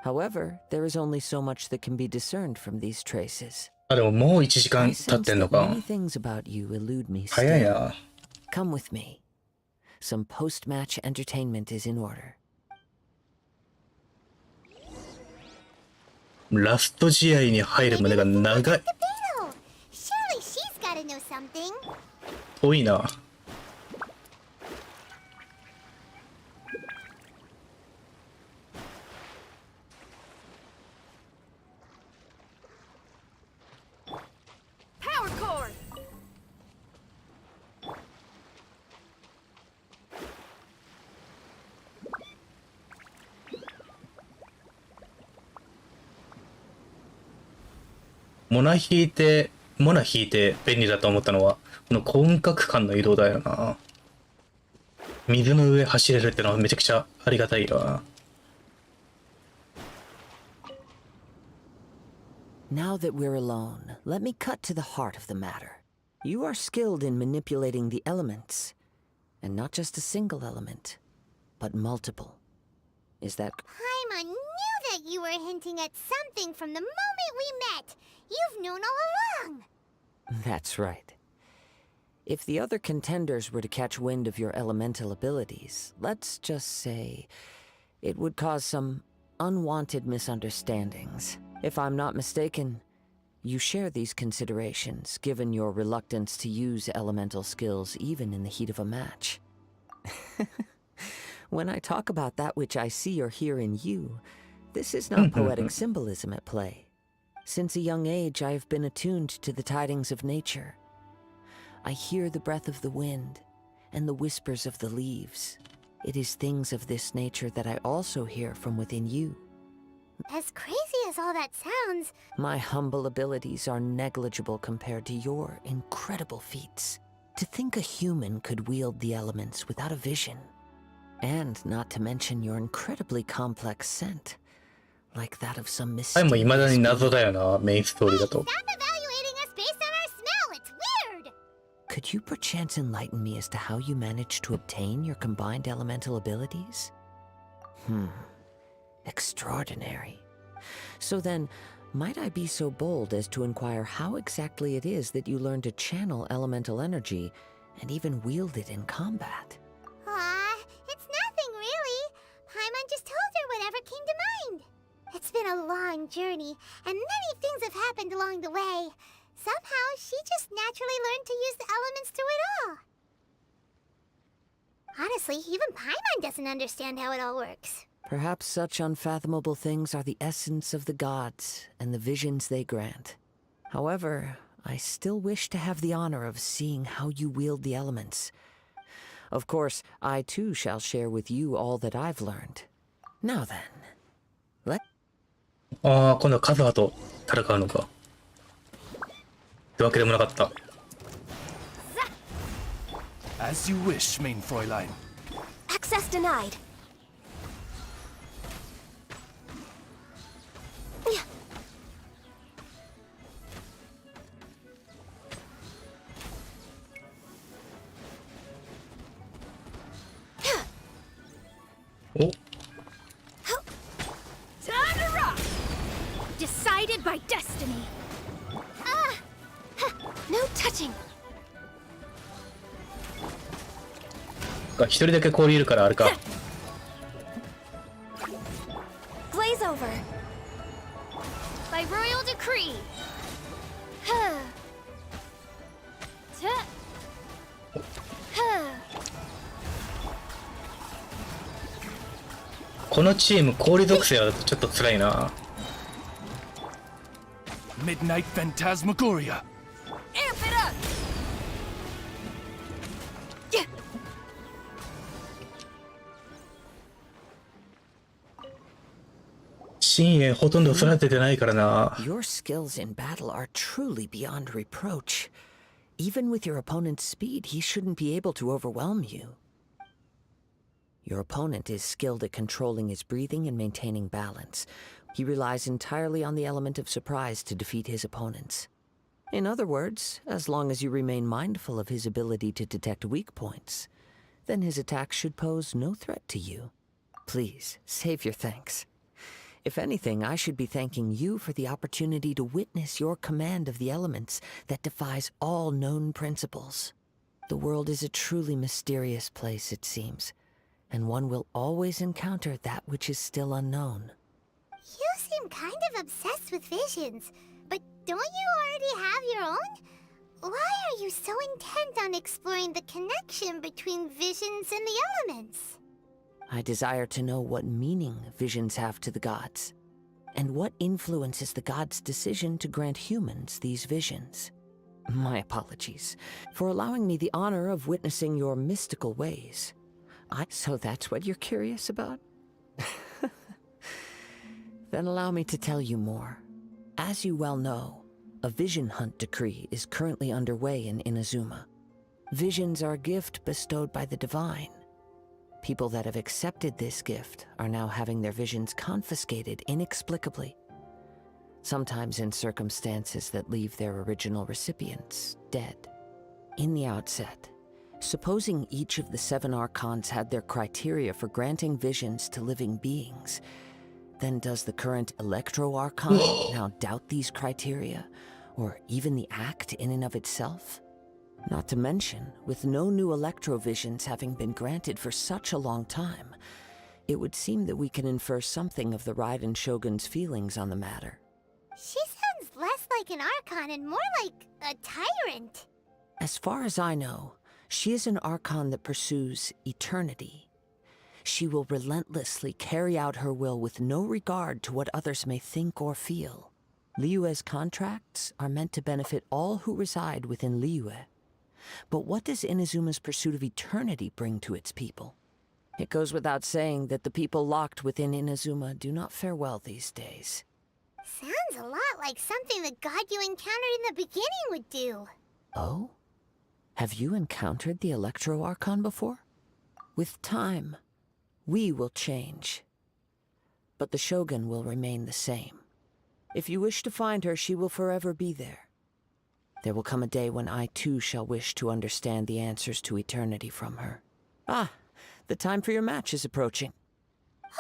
However, there is only so much that can be discerned from these traces. あ、でももう1時間経ってんのか。 Many things about you elude me 早い still. な。 Come with me. Some post-match entertainment is in order. ラスト試合に入るまでが長い。 Surely she's gotta know something. 遠いな。Power cord! モナ引いて便利だと思ったのは、この広角間の移動だよな。水の上走れるってのはめちゃくちゃありがたいよな。Now that we're alone, let me cut to the heart of the matter. You are skilled in manipulating the elements, and not just a single element, but multiple. Is that... Paimon knew that you were hinting at something from the moment we met. You've known all along. That's right. If the other contenders were to catch wind of your elemental abilities, let's just say it would cause some unwanted misunderstandings. If I'm not mistaken, you share these considerations, given your reluctance to use elemental skills even in the heat of a match. When I talk about that which I see or hear in you, this is not poetic symbolism at play. Since a young age, I have been attuned to the tidings of nature. I hear the breath of the wind and the whispers of the leaves. It is things of this nature that I also hear from within you. As crazy as all that sounds, My humble abilities are negligible compared to your incredible feats. To think a human could wield the elements without a vision. And not to mention your incredibly complex scent. Like that of some はい、もう mysterious... 未だに謎だよな、メインストーリーだと。 stop evaluating us based on our smell. It's weird. Could you perchance enlighten me as to how you managed to obtain your combined elemental abilities? Extraordinary. So then, might I be so bold as to inquire how exactly it is that you learned to channel elemental energy and even wield it in combat? It's nothing really. Paimon just told her whatever came to mind. It's been a long journey, and many things have happened along the way. Somehow, she just naturally learned to use the elements through it all. Honestly, even Paimon doesn't understand how it all works. Perhaps such unfathomable things are the essence of the gods and the visions they grant. However, I still wish to have the honor of seeing how you wield the elements. Of course, I too shall share with you all that I've learned. Now then, let... ああ、今度はカズハと戦うのか。ってわけでもなかった。As you wish, main Fräulein. Access denied. Oh. Time to rock! Decided by destiny. No touching. 一人だけ氷いるからあれか。Glaze over. By royal decree. Huh. このチーム氷属性はちょっと辛いな。Midnight Phantasmagoria. Amp it up. 深淵ほとんど育ててないからな。 Your skills in battle are truly beyond reproach. Even with your opponent's speed, he shouldn't be able to overwhelm you. Your opponent is skilled at controlling his breathing and maintaining balance. He relies entirely on the element of surprise to defeat his opponents. In other words, as long as you remain mindful of his ability to detect weak points, then his attacks should pose no threat to you. Please, save your thanks. If anything, I should be thanking you for the opportunity to witness your command of the elements that defies all known principles. The world is a truly mysterious place, it seems, and one will always encounter that which is still unknown. You seem kind of obsessed with visions, but don't you already have your own? Why are you so intent on exploring the connection between visions and the elements? I desire to know what meaning visions have to the gods, and what influences the gods' decision to grant humans these visions. My apologies for allowing me the honor of witnessing your mystical ways. So that's what you're curious about? Then allow me to tell you more. As you well know, a vision hunt decree is currently underway in Inazuma. Visions are a gift bestowed by the divine. People that have accepted this gift are now having their visions confiscated inexplicably, sometimes in circumstances that leave their original recipients dead. In the outset, supposing each of the 7 archons had their criteria for granting visions to living beings, then does the current Electro Archon now doubt these criteria, or even the act in and of itself? Not to mention, with no new electrovisions having been granted for such a long time, it would seem that we can infer something of the Raiden Shogun's feelings on the matter. She sounds less like an Archon and more like a tyrant. As far as I know, she is an Archon that pursues eternity. She will relentlessly carry out her will with no regard to what others may think or feel. Liyue's contracts are meant to benefit all who reside within Liyue. But what does Inazuma's pursuit of eternity bring to its people? It goes without saying that the people locked within Inazuma do not fare well these days. Sounds a lot like something the god you encountered in the beginning would do. Oh? Have you encountered the Electro Archon before? With time, we will change. But the Shogun will remain the same. If you wish to find her, she will forever be there. There will come a day when I too shall wish to understand the answers to eternity from her. Ah, the time for your match is approaching.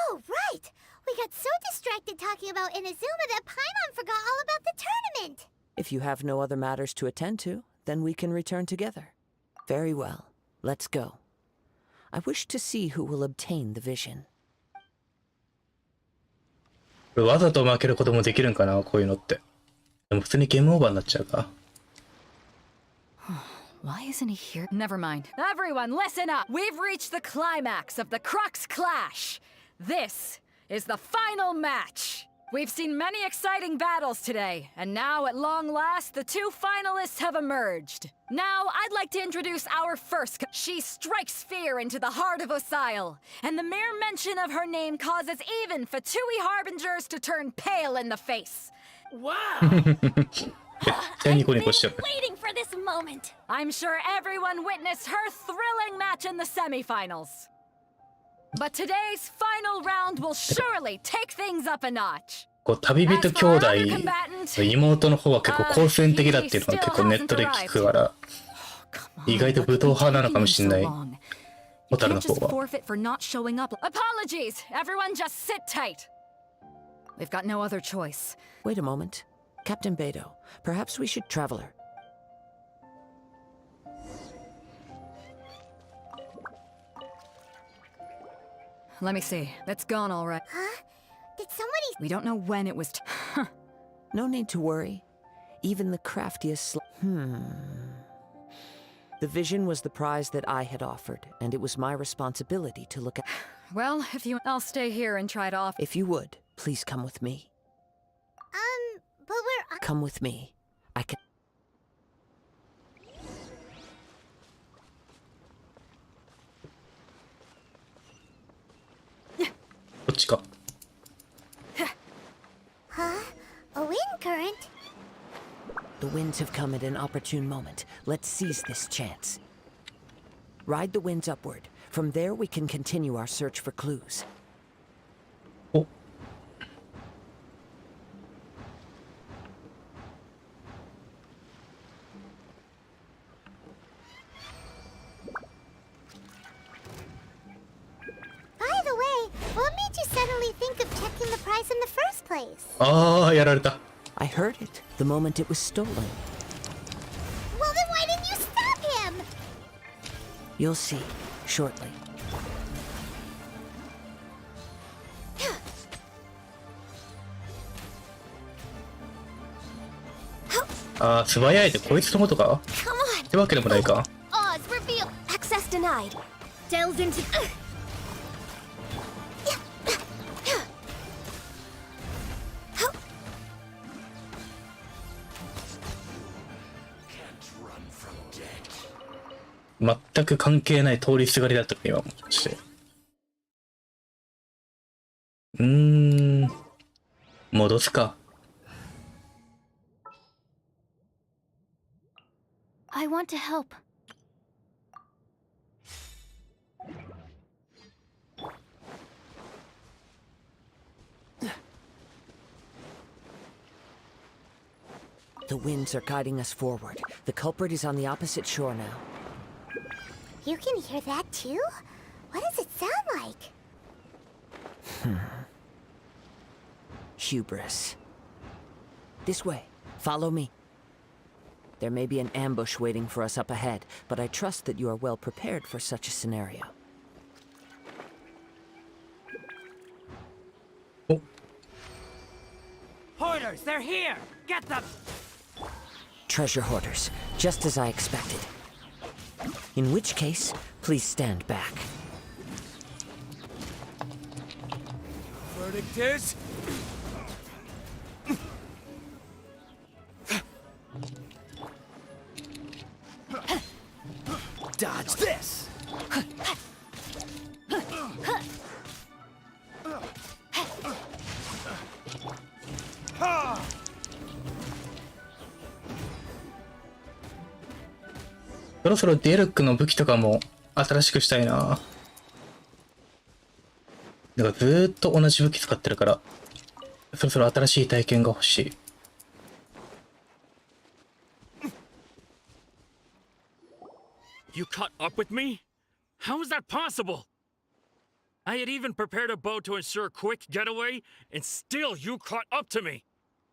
Oh, right! We got so distracted talking about Inazuma that Paimon forgot all about the tournament! If you have no other matters to attend to, then we can return together. Very well. Let's go. I wish to see who will obtain the vision. わざと負けることもできるんかな、こういうのって。でも普通にゲームオーバーになっちゃうか。Why isn't he here? Never mind. Everyone, listen up! We've reached the climax of the CROWK clash! This is the final match! We've seen many exciting battles today, and now, at long last, the two finalists have emerged. Now, I'd like to introduce our first. She strikes fear into the heart of Osile, and the mere mention of her name causes even Fatui Harbingers to turn pale in the face. Wow! I've been waiting for this moment. I'm sure everyone witnessed her thrilling match in the semifinals. But today's final round will surely take things up a notch. こう旅人兄弟の妹の方は結構好戦的だっていうのは結構ネットで聞くから、意外と武闘派なのかもしれない。ホタルの方は。Apologies, everyone just sit tight. We've got no other choice. Wait a moment. Captain Beidou, perhaps we should travel her. Let me see. That's gone all right. Huh? Did somebody... We don't know when it was... No need to worry. Even the craftiest... The vision was the prize that I had offered, and it was my responsibility to look at... Well, if you... I'll stay here and try to offer... If you would, please come with me. But we're... Come with me. I can... こっちか。Huh? A wind current? The winds have come at an opportune moment. Let's seize this chance. Ride the winds upward. From there we can continue our search for clues. Oh. By the way, what made you suddenly think of checking the price in the first place? ああ、やられた。I heard it the moment it was stolen. Well, then why didn't you stop him? You'll see, shortly. ああ、素早いでこいつのことかってわけでもないか。Oz, reveal. Access denied. Delves into...全く関係ない通りすがりだったか今思いまして。戻すか。I want to help. The winds are guiding us forward. The culprit is on the opposite shore now. You can hear that too? What does it sound like? Hubris. This way. Follow me. There may be an ambush waiting for us up ahead, but I trust that you are well prepared for such a scenario. Oh. Hoarders, they're here! Get them! Treasure hoarders, just as I expected. In which case, please stand back. Verdict is... Dodge this! そろそろデルクの武器とかも新しくしたいな。だからずーっと同じ武器使ってるから、そろそろ新しい体験が欲しい。You caught up with me? How is that possible? I had even prepared a boat to ensure a quick getaway, and still you caught up to me.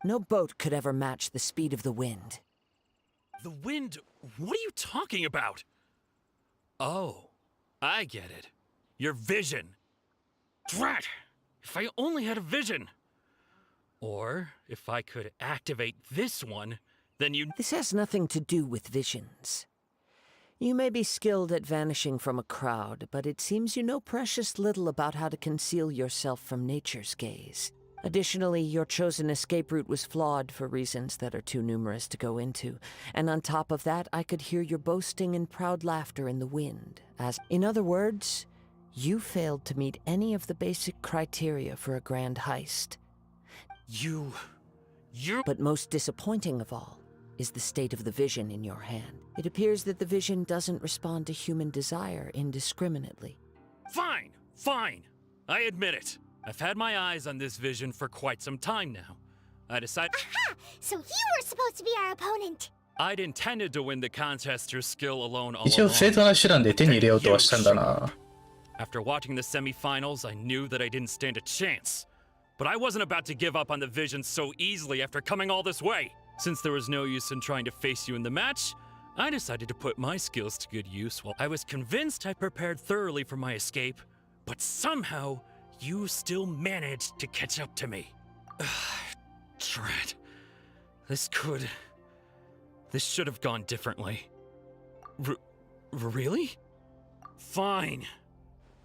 No boat could ever match the speed of the wind. The wind? What are you talking about? Oh, I get it. Your vision. Drat! If I only had a vision. Or if I could activate this one, then you... This has nothing to do with visions. You may be skilled at vanishing from a crowd, but it seems you know precious little about how to conceal yourself from nature's gaze. Additionally, your chosen escape route was flawed for reasons that are too numerous to go into. And on top of that, I could hear your boasting and proud laughter in the wind. In other words, you failed to meet any of the basic criteria for a grand heist. You... But most disappointing of all is the state of the vision in your hand. It appears that the vision doesn't respond to human desire indiscriminately. Fine, fine. I admit it. I've had my eyes on this vision for quite some time now. I decided... Aha! So you were supposed to be our opponent! I'd intended to win the contest through skill alone all 一応 along. 正当な手段で手に入れようとはしたんだな。 After watching the semifinals, I knew that I didn't stand a chance. But I wasn't about to give up on the vision so easily after coming all this way. Since there was no use in trying to face you in the match, I decided to put my skills to good use. While I was convinced I prepared thoroughly for my escape, but somehow you still managed to catch up to me. Drat. This should have gone differently. Really? Fine.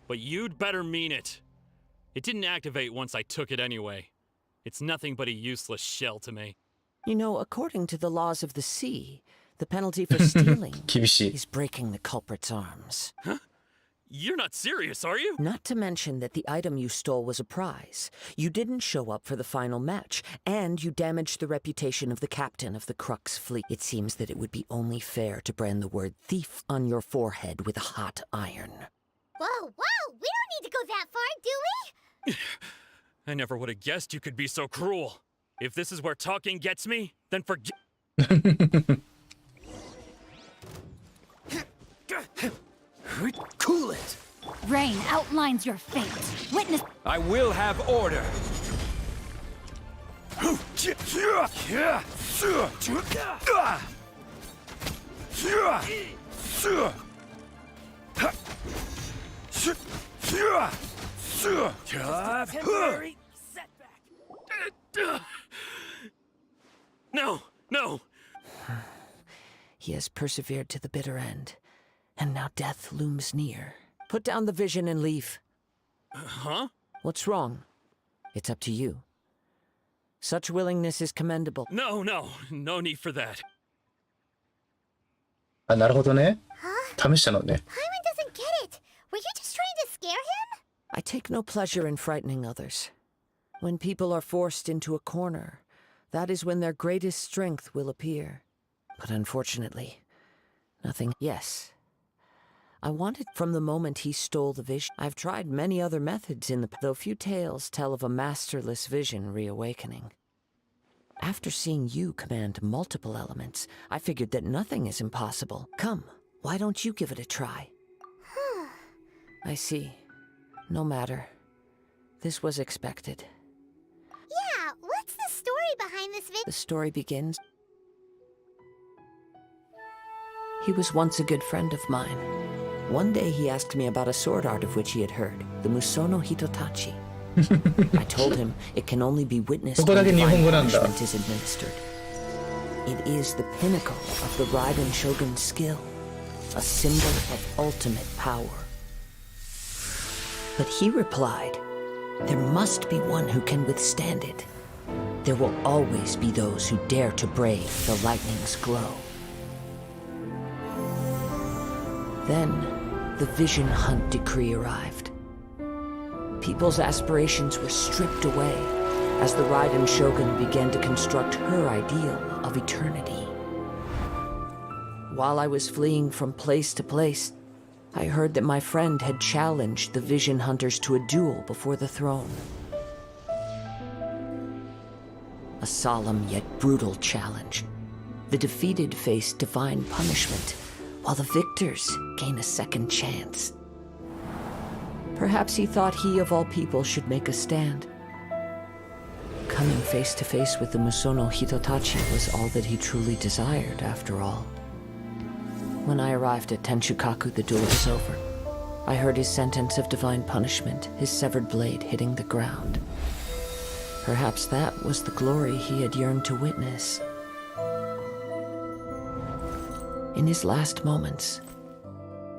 But you'd better mean it. It didn't activate once I took it anyway. It's nothing but a useless shell to me. You know, according to the laws of the sea, the penalty for stealing 厳しい。 is breaking the culprit's arms. Huh? You're not serious, are you? Not to mention that the item you stole was a prize. You didn't show up for the final match, and you damaged the reputation of the captain of the CROWK fleet. It seems that it would be only fair to brand the word thief on your forehead with a hot iron. Whoa, whoa! We don't need to go that far, do we? I never would have guessed you could be so cruel. If this is where talking gets me, then forget. Cool it! Rain outlines your fate. Witness. I will have order! Temporary setback. No, no. He has persevered to the bitter end, and now death looms near. Put down the vision and leave. Huh? What's wrong? It's up to you. Such willingness is commendable. No need for that. あ、なるほどね。試したのね。 Paimon doesn't get it. Were you just trying to scare him? I take no pleasure in frightening others. When people are forced into a corner, that is when their greatest strength will appear. But unfortunately, nothing. Yes. I wanted from the moment he stole the vision. I've tried many other methods though few tales tell of a masterless vision reawakening. After seeing you command multiple elements, I figured that nothing is impossible. Come, why don't you give it a try? I see. No matter. This was expected. Yeah, what's the story behind this The story begins. He was once a good friend of mine. One day he asked me about a sword art of which he had heard, the Musono Hitotachi. I told him it can only be witnessed when divine punishment is administered. It is the pinnacle of the Raiden Shogun's skill, a symbol of ultimate power. But he replied, There must be one who can withstand it. There will always be those who dare to brave the lightning's glow. Then, the Vision Hunt decree arrived. People's aspirations were stripped away as the Raiden Shogun began to construct her ideal of eternity. While I was fleeing from place to place, I heard that my friend had challenged the Vision Hunters to a duel before the throne. A solemn yet brutal challenge. The defeated face divine punishment, while the victors gain a second chance. Perhaps he thought he of all people should make a stand. Coming face to face with the Musono Hitotachi was all that he truly desired, after all. When I arrived at Tenchukaku, the duel was over. I heard his sentence of divine punishment, his severed blade hitting the ground. Perhaps that was the glory he had yearned to witness. In his last moments,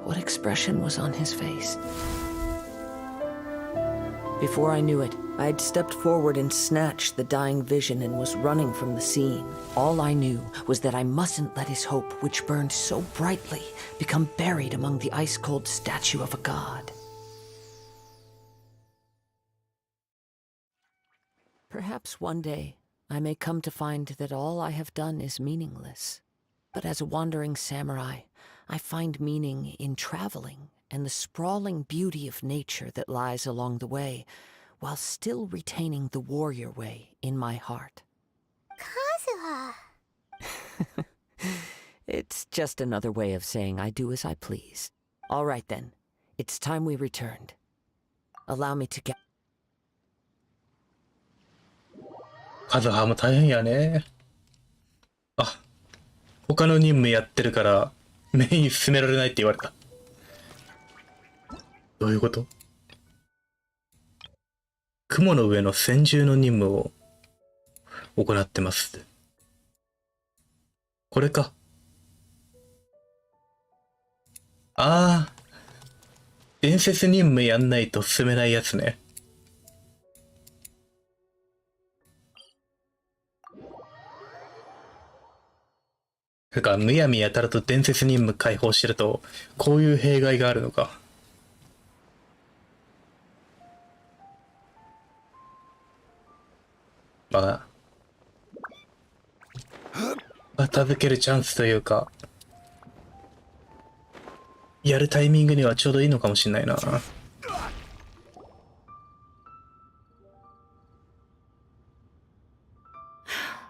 what expression was on his face? Before I knew it, I had stepped forward and snatched the dying vision and was running from the scene. All I knew was that I mustn't let his hope, which burned so brightly, become buried among the ice-cold statue of a god. Perhaps one day, I may come to find that all I have done is meaningless. But as a wandering samurai, I find meaning in traveling and the sprawling beauty of nature that lies along the way, while still retaining the warrior way in my heart. Kazuha! It's just another way of saying I do as I please. All right then, it's time we returned. Allow me to get... カズハも大変やね。あ、他の任務やってるからメイン進められないって言われた。どういうこと？雲の上の専従の任務を行ってます。これか。ああ、伝説任務やんないと進めないやつね。なんかむやみやたらと伝説任務解放してるとこういう弊害があるのか。まあ片付けるチャンスというかやるタイミングにはちょうどいいのかもしれないな。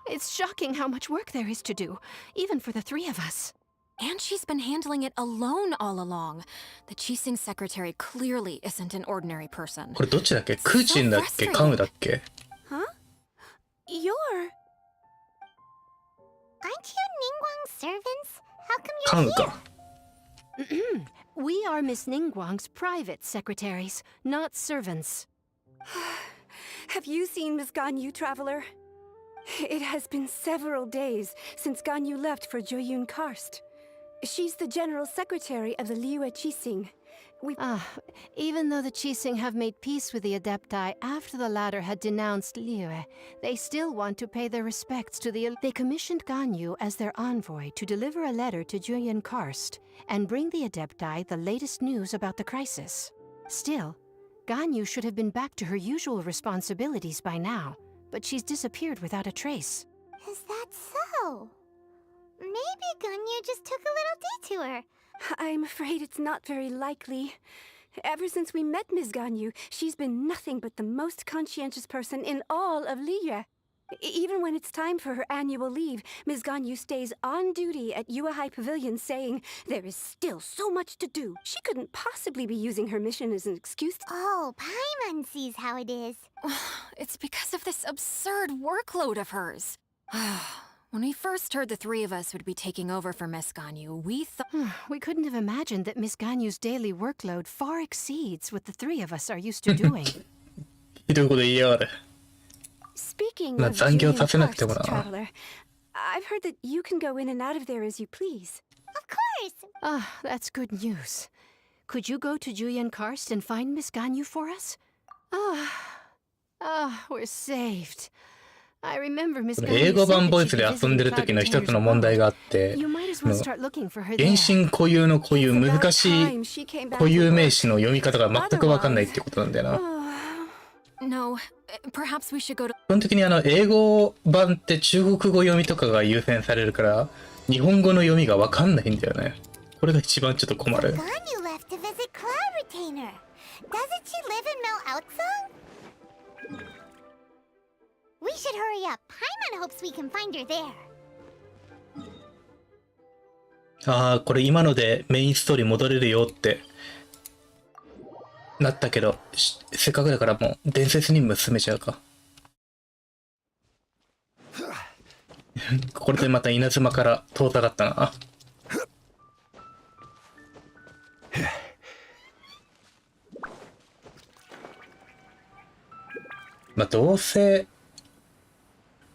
It's shocking how much work there is to do, even for the three of us. And she's been handling it alone all along. The Chising secretary clearly isn't an ordinary person. これどっちだっけ？クーチンだっけ？カムだっけ？ Huh? You're... Aren't you Ningguang's servants? How come カ you're ム here? か。We are Miss Ningguang's private secretaries, not servants. Have you seen Miss Ganyu, traveler? It has been several days since Ganyu left for Joyun Karst. She's the general secretary of the Liyue Chising. Even though the Chising have made peace with the Adepti after the latter had denounced Liyue, they still want to pay their respects to the... They commissioned Ganyu as their envoy to deliver a letter to Joyun Karst and bring the Adepti the latest news about the crisis. Still, Ganyu should have been back to her usual responsibilities by now, but she's disappeared without a trace. Is that so? Maybe Ganyu just took a little detour. I'm afraid it's not very likely. Ever since we met Ms. Ganyu, she's been nothing but the most conscientious person in all of Liyue. Even when it's time for her annual leave, Ms. Ganyu stays on duty at Yuehai Pavilion saying, there is still so much to do. She couldn't possibly be using her mission as an excuse to... Oh, Paimon sees how it is. It's because of this absurd workload of hers. When we first heard the three of us would be taking over for Miss Ganyu, we thought... We couldn't have imagined that Miss Ganyu's daily workload far exceeds what the three of us are used to doing. ひどいこと言いやがる。 Speaking まあ of 残業 Julian させなくても Karst, な。 traveler, I've heard that you can go in and out of there as you please. Of course! Ah, that's good news. Could you go to Julian Karst and find Miss Ganyu for us? We're saved. I remember Miss これ英語版ボイスで遊んでる時の一つの問題があって、You might as well start looking for her 原 there. 神固有の固有、難しい固有名詞の読み方が全く分かんないってことなんだよな。No, perhaps we should go to. 基本的に英語版って中国語読みとかが優先されるから、日本語の読みが分かんないんだよね。これが一番ちょっと困る。Ganyu left to visit Cloud Retainer. Doesn't she live in Mel Outsong? We should hurry up. Paimon hopes we can find her there. ああ、これ今のでメインストーリー戻れるよってなったけど、せっかくだからもう伝説任務進めちゃうか。これでまた稲妻から遠ざかったな。まあどうせ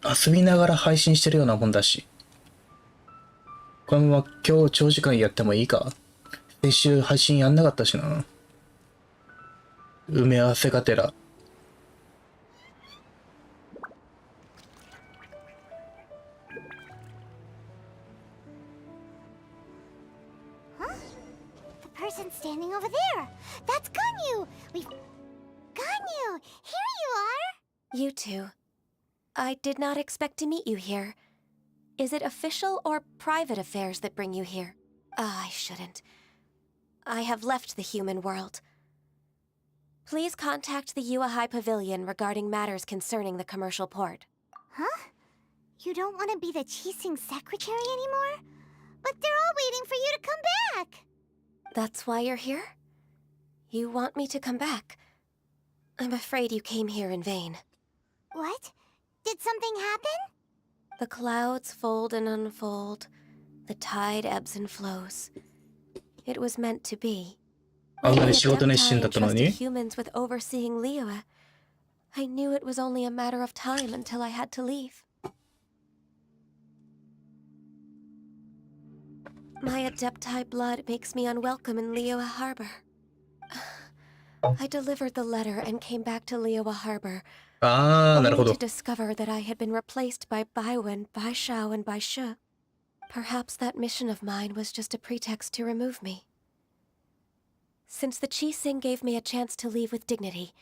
遊びながら配信してるようなもんだし、このまま今日長時間やってもいいか。先週配信やんなかったしな。埋め合わせがてら。The person standing over there. That's Ganyu. Ganyu, here you are. You two. I did not expect to meet you here. Is it official or private affairs that bring you here? I shouldn't. I have left the human world. Please contact the Yuahai Pavilion regarding matters concerning the commercial port. Huh? You don't want to be the Chising secretary anymore? But they're all waiting for you to come back. That's why you're here? You want me to come back? I'm afraid you came here in vain. What? Did something happen? The clouds fold and unfold. The tide ebbs and flows. It was meant to be. あんなに仕事熱心だったのに。 humans with overseeing Liyue. I knew it was only a matter of time until I had to leave. My Adepti blood makes me unwelcome in Liyue Harbor. I delivered the letter and came back to Liyue Harbor. ああ、なるほど。 Only to discover that I had been replaced by Baiwen, Baishao, and Baishu. Perhaps that mission of mine was just a pretext to remove me. Since the Chising gave me a chance to leave with dignity,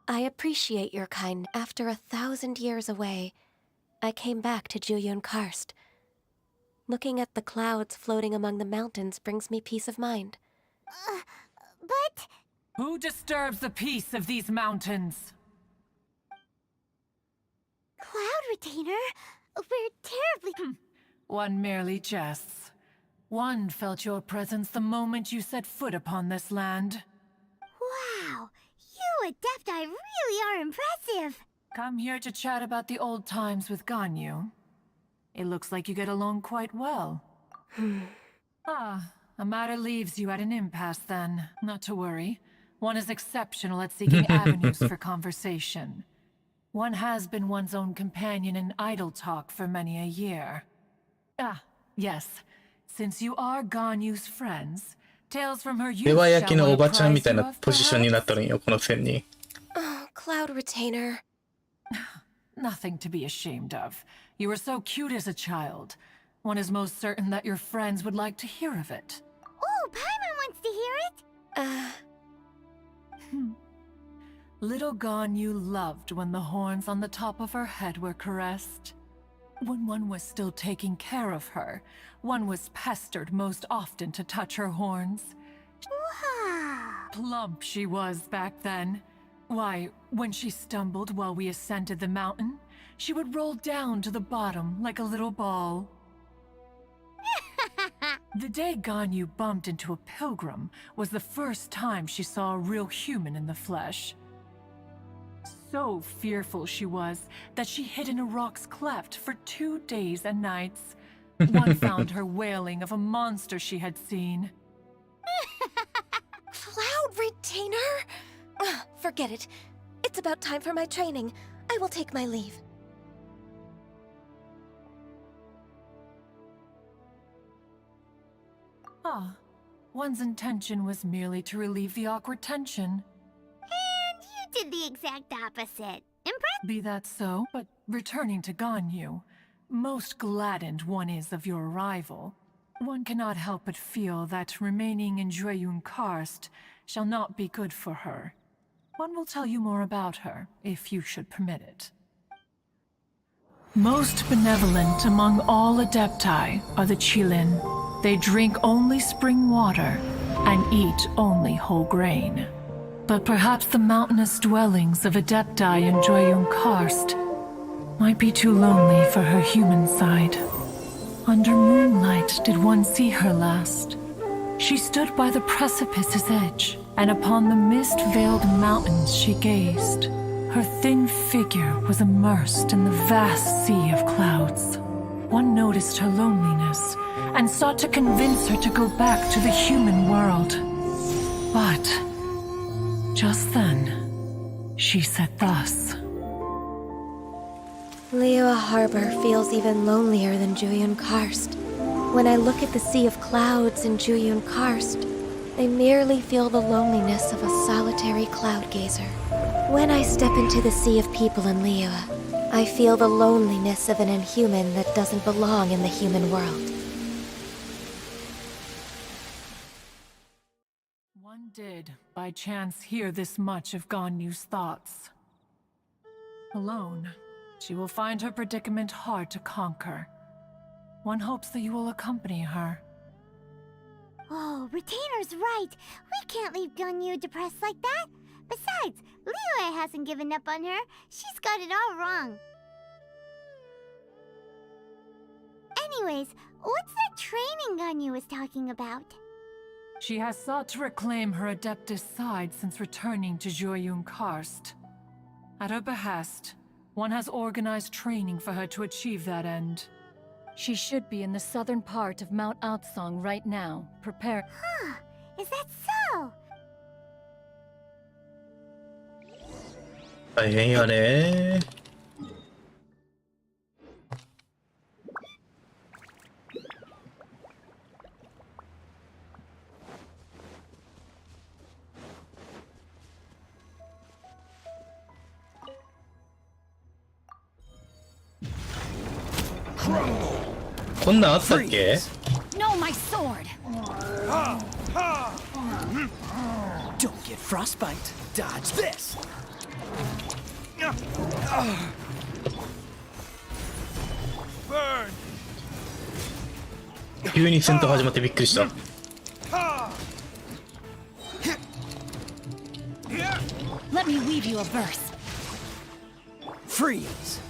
I appreciate your kind. After 1,000 years away, I came back to Juyun Karst. Looking at the clouds floating among the mountains brings me peace of mind. But... Who disturbs the peace of these mountains? Cloud Retainer? We're terribly... One merely jests. One felt your presence the moment you set foot upon this land. Wow! You Adepti really are impressive! Come here to chat about the old times with Ganyu. It looks like you get along quite well. A matter leaves you at an impasse then. Not to worry. One is exceptional at seeking avenues for conversation. One has been one's own companion in idle talk for many a year. Ah, yes. Since you are Ganyu's friends, tales from her youth 世話焼き shall のお one ばちゃんみ apprise たい you な of, ポジションに perhaps? なったのよ、この線に。 Oh, Cloud Retainer. Nothing to be ashamed of. You were so cute as a child. One is most certain that your friends would like to hear of it. Oh, Paimon wants to hear it! Little Ganyu loved when the horns on the top of her head were caressed. When one was still taking care of her, one was pestered most often to touch her horns. Wow! Plump she was back then. Why, when she stumbled while we ascended the mountain, she would roll down to the bottom like a little ball. The day Ganyu bumped into a pilgrim was the first time she saw a real human in the flesh. So fearful she was that she hid in a rock's cleft for 2 days and nights. One found her wailing of a monster she had seen. Cloud Retainer? Forget it. It's about time for my training. I will take my leave. One's intention was merely to relieve the awkward tension. And you did the exact opposite. Be that so, but returning to Ganyu, most gladdened one is of your arrival. One cannot help but feel that remaining in Jueyun Karst shall not be good for her. One will tell you more about her, if you should permit it. Most benevolent among all Adepti are the Qilin. They drink only spring water and eat only whole grain. But perhaps the mountainous dwellings of Adepti in Jueyun Karst might be too lonely for her human side. Under moonlight did one see her last. She stood by the precipice's edge, and upon the mist-veiled mountains she gazed. Her thin figure was immersed in the vast sea of clouds. One noticed her loneliness, and sought to convince her to go back to the human world. But just then, she said thus. Liyue Harbor feels even lonelier than Jueyun Karst. When I look at the sea of clouds in Jueyun Karst, I merely feel the loneliness of a solitary cloud gazer. When I step into the sea of people in Liyue, I feel the loneliness of an inhuman that doesn't belong in the human world. One did, by chance, hear this much of Ganyu's thoughts. Alone, she will find her predicament hard to conquer. One hopes that you will accompany her. Oh, Retainer's right. We can't leave Ganyu depressed like that. Besides, Liyue hasn't given up on her. She's got it all wrong. Anyways, what's that training Ganyu was talking about? She has sought to reclaim her Adeptus side since returning to Jueyun Karst. At her behest, one has organized training for her to achieve that end. She should be in the southern part of Mount Outsong right now, prepare. Huh, is that so? 大変やね。こんなんあったっけ？ No, my sword! Don't get frostbite. Dodge this. Burn. 急に戦闘始まってびっくりした。Let me weave you a verse. Freeze.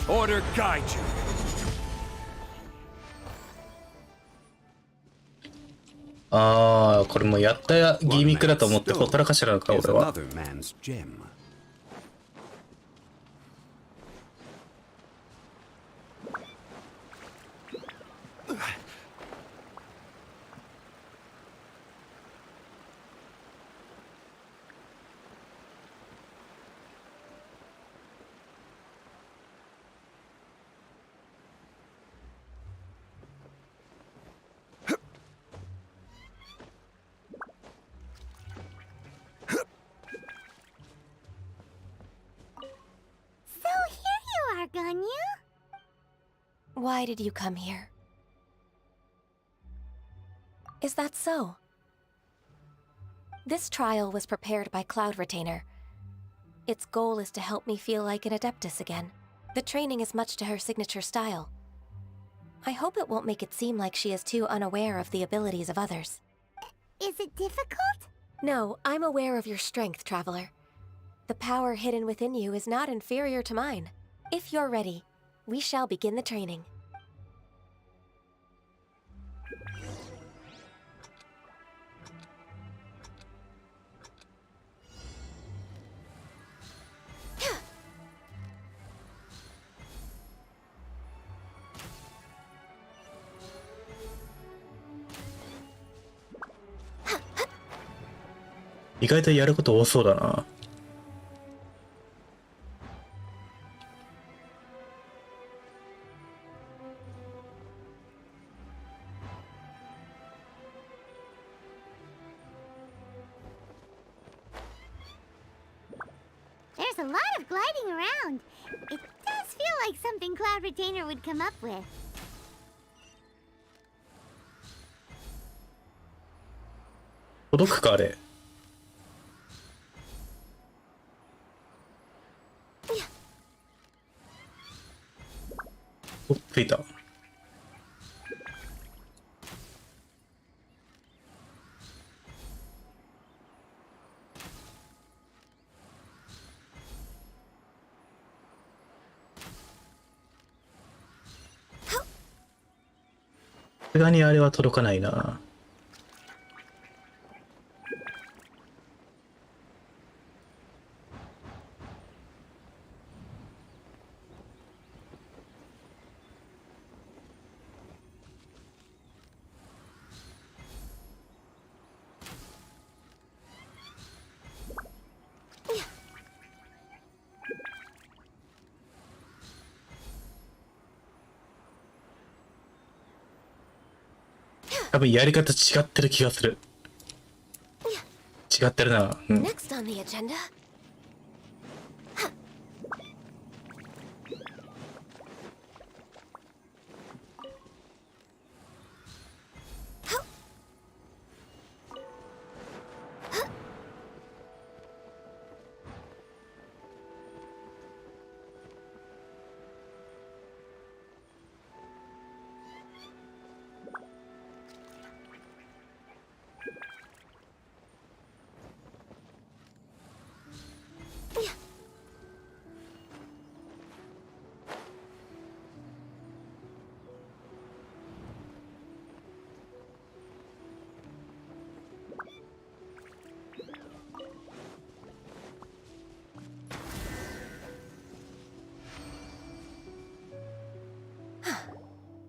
Order guide you. ああ、これもうやったギミックだと思ってほったらかしなのか俺は。Ganyu? Why did you come here? Is that so? This trial was prepared by Cloud Retainer. Its goal is to help me feel like an Adeptus again. The training is much to her signature style. I hope it won't make it seem like she is too unaware of the abilities of others. Is it difficult? No, I'm aware of your strength, Traveler. The power hidden within you is not inferior to mine. If you're ready, we shall begin the training. 意外とやること多そうだな。There's a lot of gliding around. It does feel like something Cloud Retainer would come up with. 届くかあれ。お、ついた。さすがにあれは届かないな。多分やり方違ってる気がする。違ってるな。うん。 Next on the agenda.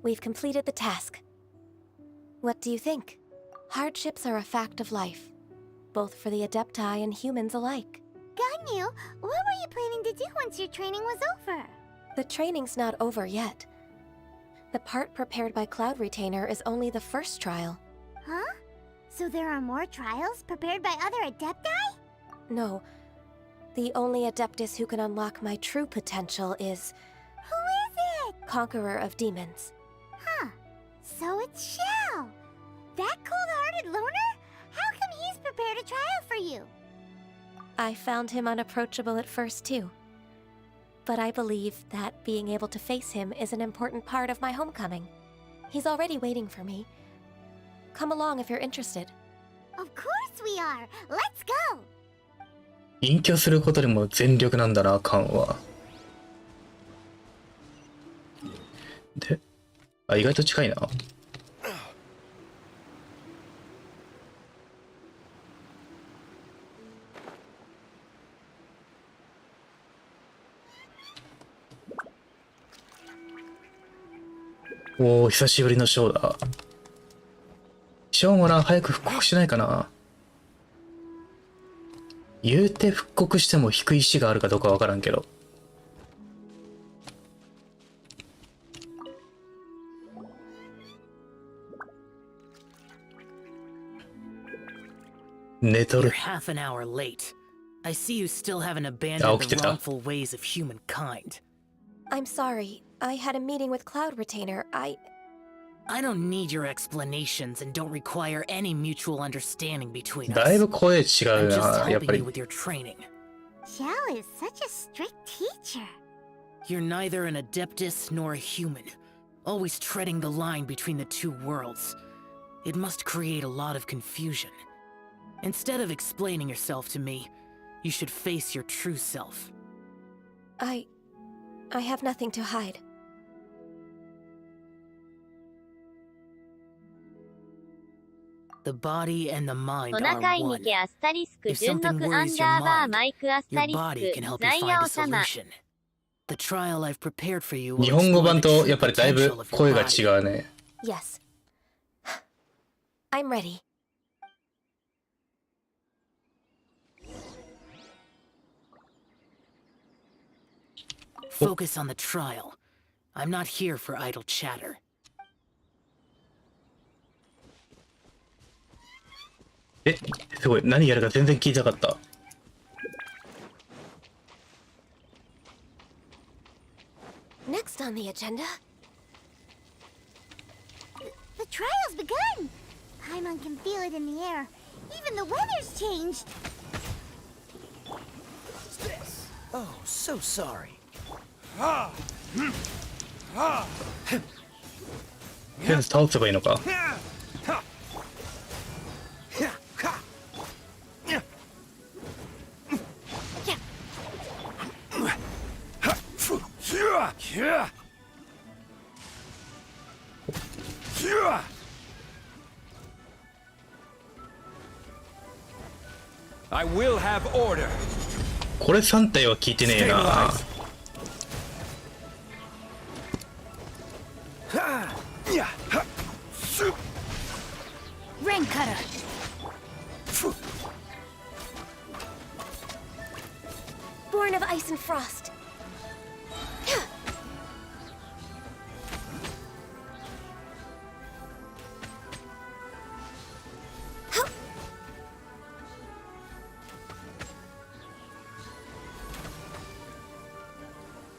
We've completed the task. What do you think? Hardships are a fact of life, both for the Adepti and humans alike. Ganyu, what were you planning to do once your training was over? The training's not over yet. The part prepared by Cloud Retainer is only the first trial. Huh? So there are more trials prepared by other Adepti? No. The only Adeptus who can unlock my true potential is... Who is it? Conqueror of Demons. Huh. So it's Shell. That cold-hearted loner? How come he's prepared a trial for you? I found him unapproachable at first, too. But I believe that being able to face him is an important part of my homecoming. He's already waiting for me. Come along if you're interested. Of course we are! Let's go! 隠居することにも全力なんだな、カンは。で、あ、意外と近いな。おお、久しぶりのショーだ。ショーもな、早く復刻しないかな。言うて復刻しても引く石があるかどうかわからんけど。寝とる。Half an hour late. I see you still haven't abandoned the wrongful ways of humankind. I'm sorry. I had a meeting with Cloud Retainer. I don't need your explanations and don't require any mutual understanding between us. だいぶ声違うな、やっぱり。 Shell is such a strict teacher. You're neither an Adeptus nor a human, always treading the line between the two worlds. It must create a lot of confusion. Instead of explaining yourself to me, you should face your true self. I have nothing to hide. The body and the mind ト are ナカイミ one. ケアスタリスク If 純 something 録アン worries ダ your ーバー mind, マイクアスタ your リス body can ク help you ザイ find ヤ a オ様 solution. The trial I've prepared for you 日 will 本語 explore 版 the と true やっぱりだいぶ potential of 声 your が body. 違うね。 Yes. I'm ready. focus on the trial. I'm not here for idle chatter. すごい。何やるか全然聞いてなかった。Next on the agenda. The trial's begun! Paimon can feel it in the air. Even the weather's changed. Oh, so sorry. とりあえず倒せばいいのか。I will have order. これ3体は聞いてねえな。Rain cutter. Born of ice and frost.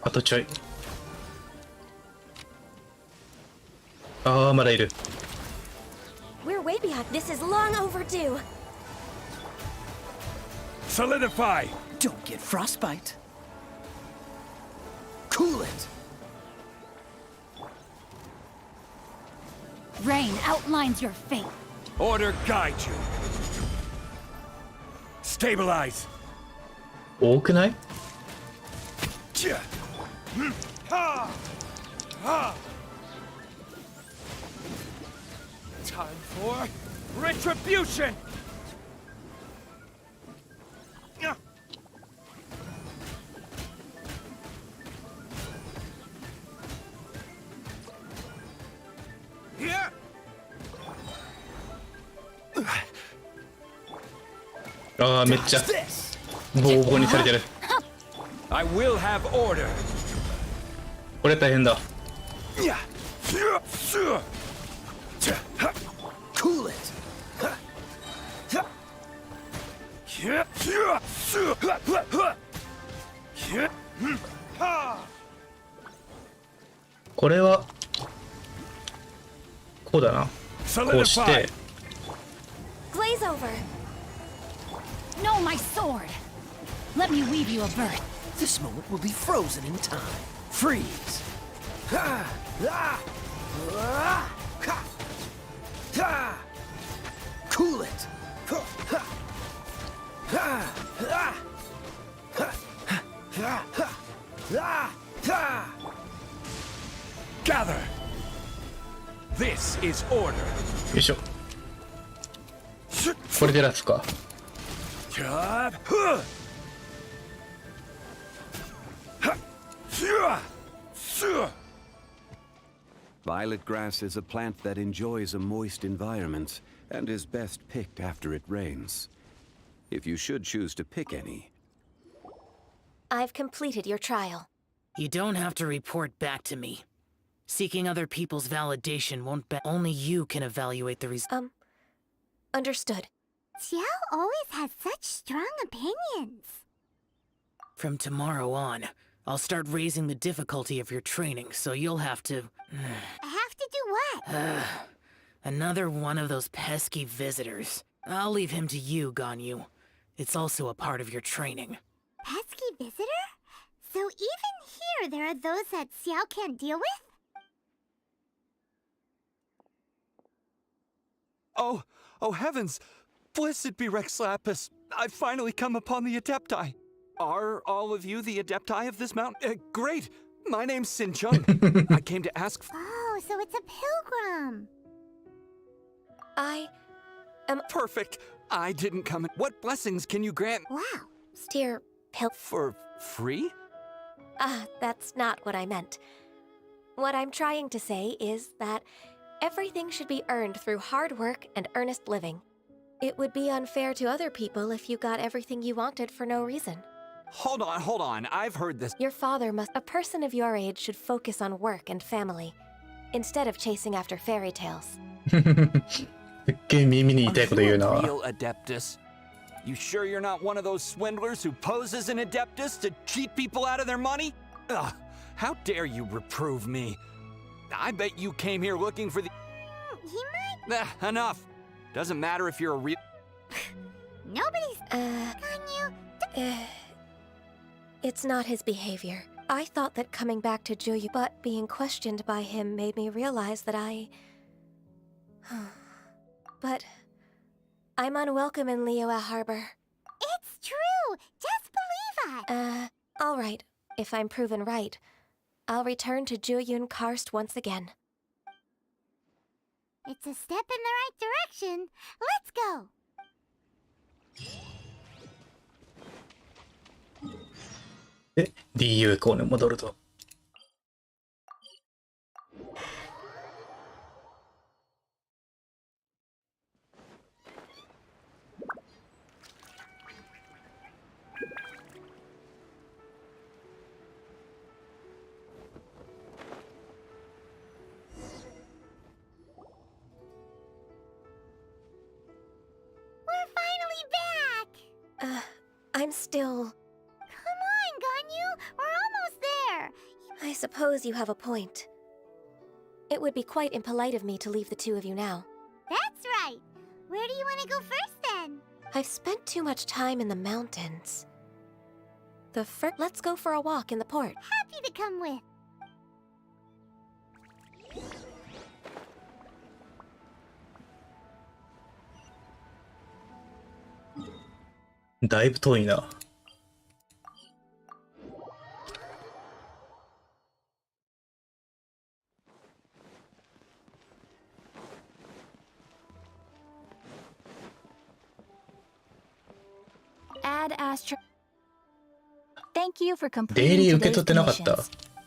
あとちょい。ああ、まだいる。We're way beyond. This is long overdue. Solidify. Don't get frostbite. Cool it. Rain outlines your fate. Order guide you. Stabilize. 多くない？ Time for retribution. Here. ああ、めっちゃボコボコにされてる。I will have order. これ大変だ。Cool it. これはこうだな。こうして。 Glaze over. No, my sword. Let me weave you a berth. This moment will be frozen in time. Freeze. Cool it. Gather. This is order. よいしょ。これでラスか。Violet grass is a plant that enjoys a moist environment and is best picked after it rains. If you should choose to pick any. I've completed your trial. You don't have to report back to me. Seeking other people's validation won't only you can evaluate the results. Understood. Xiao always has such strong opinions. From tomorrow on, I'll start raising the difficulty of your training, so you'll have to... Have to do what? Another one of those pesky visitors. I'll leave him to you, Ganyu. It's also a part of your training. Pesky visitor? So even here there are those that Xiao can't deal with? Oh heavens! Blessed be Rex Lapis! I've finally come upon the Adepti. Are all of you the Adepti of this mountain? Great! My name's Sin Chung. I came to ask... Oh, so it's a pilgrim. I am... Perfect! I didn't come... What blessings can you grant... Wow. Dear For free? That's not what I meant. What I'm trying to say is that everything should be earned through hard work and earnest living. It would be unfair to other people if you got everything you wanted for no reason. Hold on. I've heard this. Your father must. A person of your age should focus on work and family, instead of chasing after fairy tales. すっげえ耳に痛いこと言うな。 Real Adeptus? You sure you're not one of those swindlers who poses an Adeptus to cheat people out of their money? Ugh, how dare you reprove me? I bet you came here looking for the... He might... Enough. Doesn't matter if you're a real... Nobody's... It's not his behavior. I thought that coming back to Juyu, but being questioned by him made me realize that But I'm unwelcome in Liyue Harbor. It's true! Just believe us! All right. If I'm proven right, I'll return to Juyun Karst once again. It's a step in the right direction. Let's go! で、DU コーネ戻ると。I'm still... Come on, Ganyu! We're almost there! I suppose you have a point. It would be quite impolite of me to leave the two of you now. That's right! Where do you want to go first, then? I've spent too much time in the mountains. Let's go for a walk in the port. Happy to come with. だいぶ遠いな。Add Astro. Thank you for デイリ completing ー受け取 today's ってなかった。 commissions.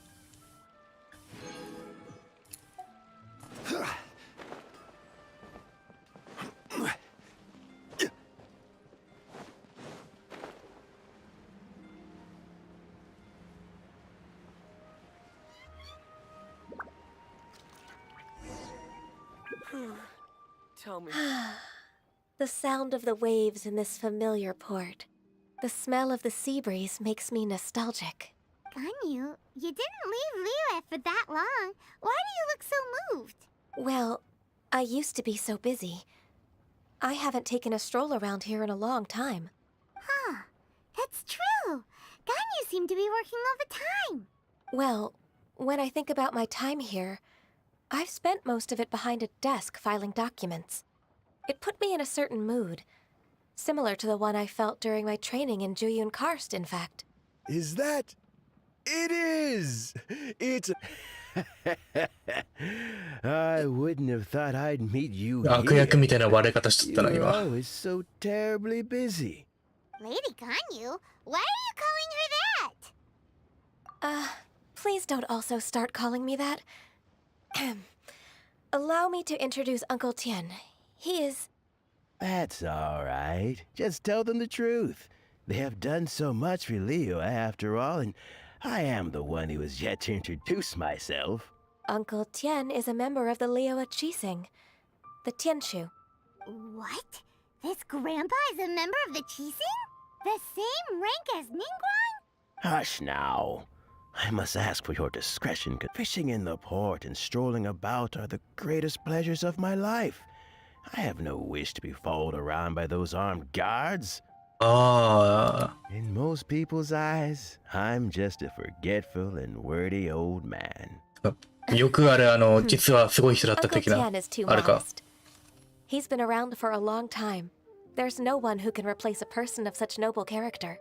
Tell me. The sound of the waves in this familiar port. The smell of the sea breeze makes me nostalgic. Ganyu, you didn't leave Liyue for that long. Why do you look so moved? Well, I used to be so busy. I haven't taken a stroll around here in a long time. Huh. That's true. Ganyu seemed to be working all the time. Well, when I think about my time here, I've spent most of it behind a desk filing documents. It put me in a certain mood, similar to the one I felt during my training in Juyun Karst, in fact. Is that... It is! It's... I wouldn't have thought I'd meet you here. 悪役みたいな割れ方しとったな、 You're 今。 always so terribly busy. Lady Ganyu, why are you calling her that? Please don't also start calling me that. Allow me to introduce Uncle Tian. He is... That's all right. Just tell them the truth. They have done so much for Liyue after all, and I am the one who has yet to introduce myself. Uncle Tian is a member of the Liyue Qixing, the Tianshu. What? This grandpa is a member of the Qixing? The same rank as Ningguang? Hush now. I must ask for your discretion. Fishing in the port and strolling about are the greatest pleasures of my life. I have no wish to be followed around by those armed guards. In most people's eyes, I'm just a forgetful and wordy old man. よくある実はすごい人だった Uncle 的な Tian is too あるか。 modest. He's been around for a long time. There's no one who can replace a person of such noble character.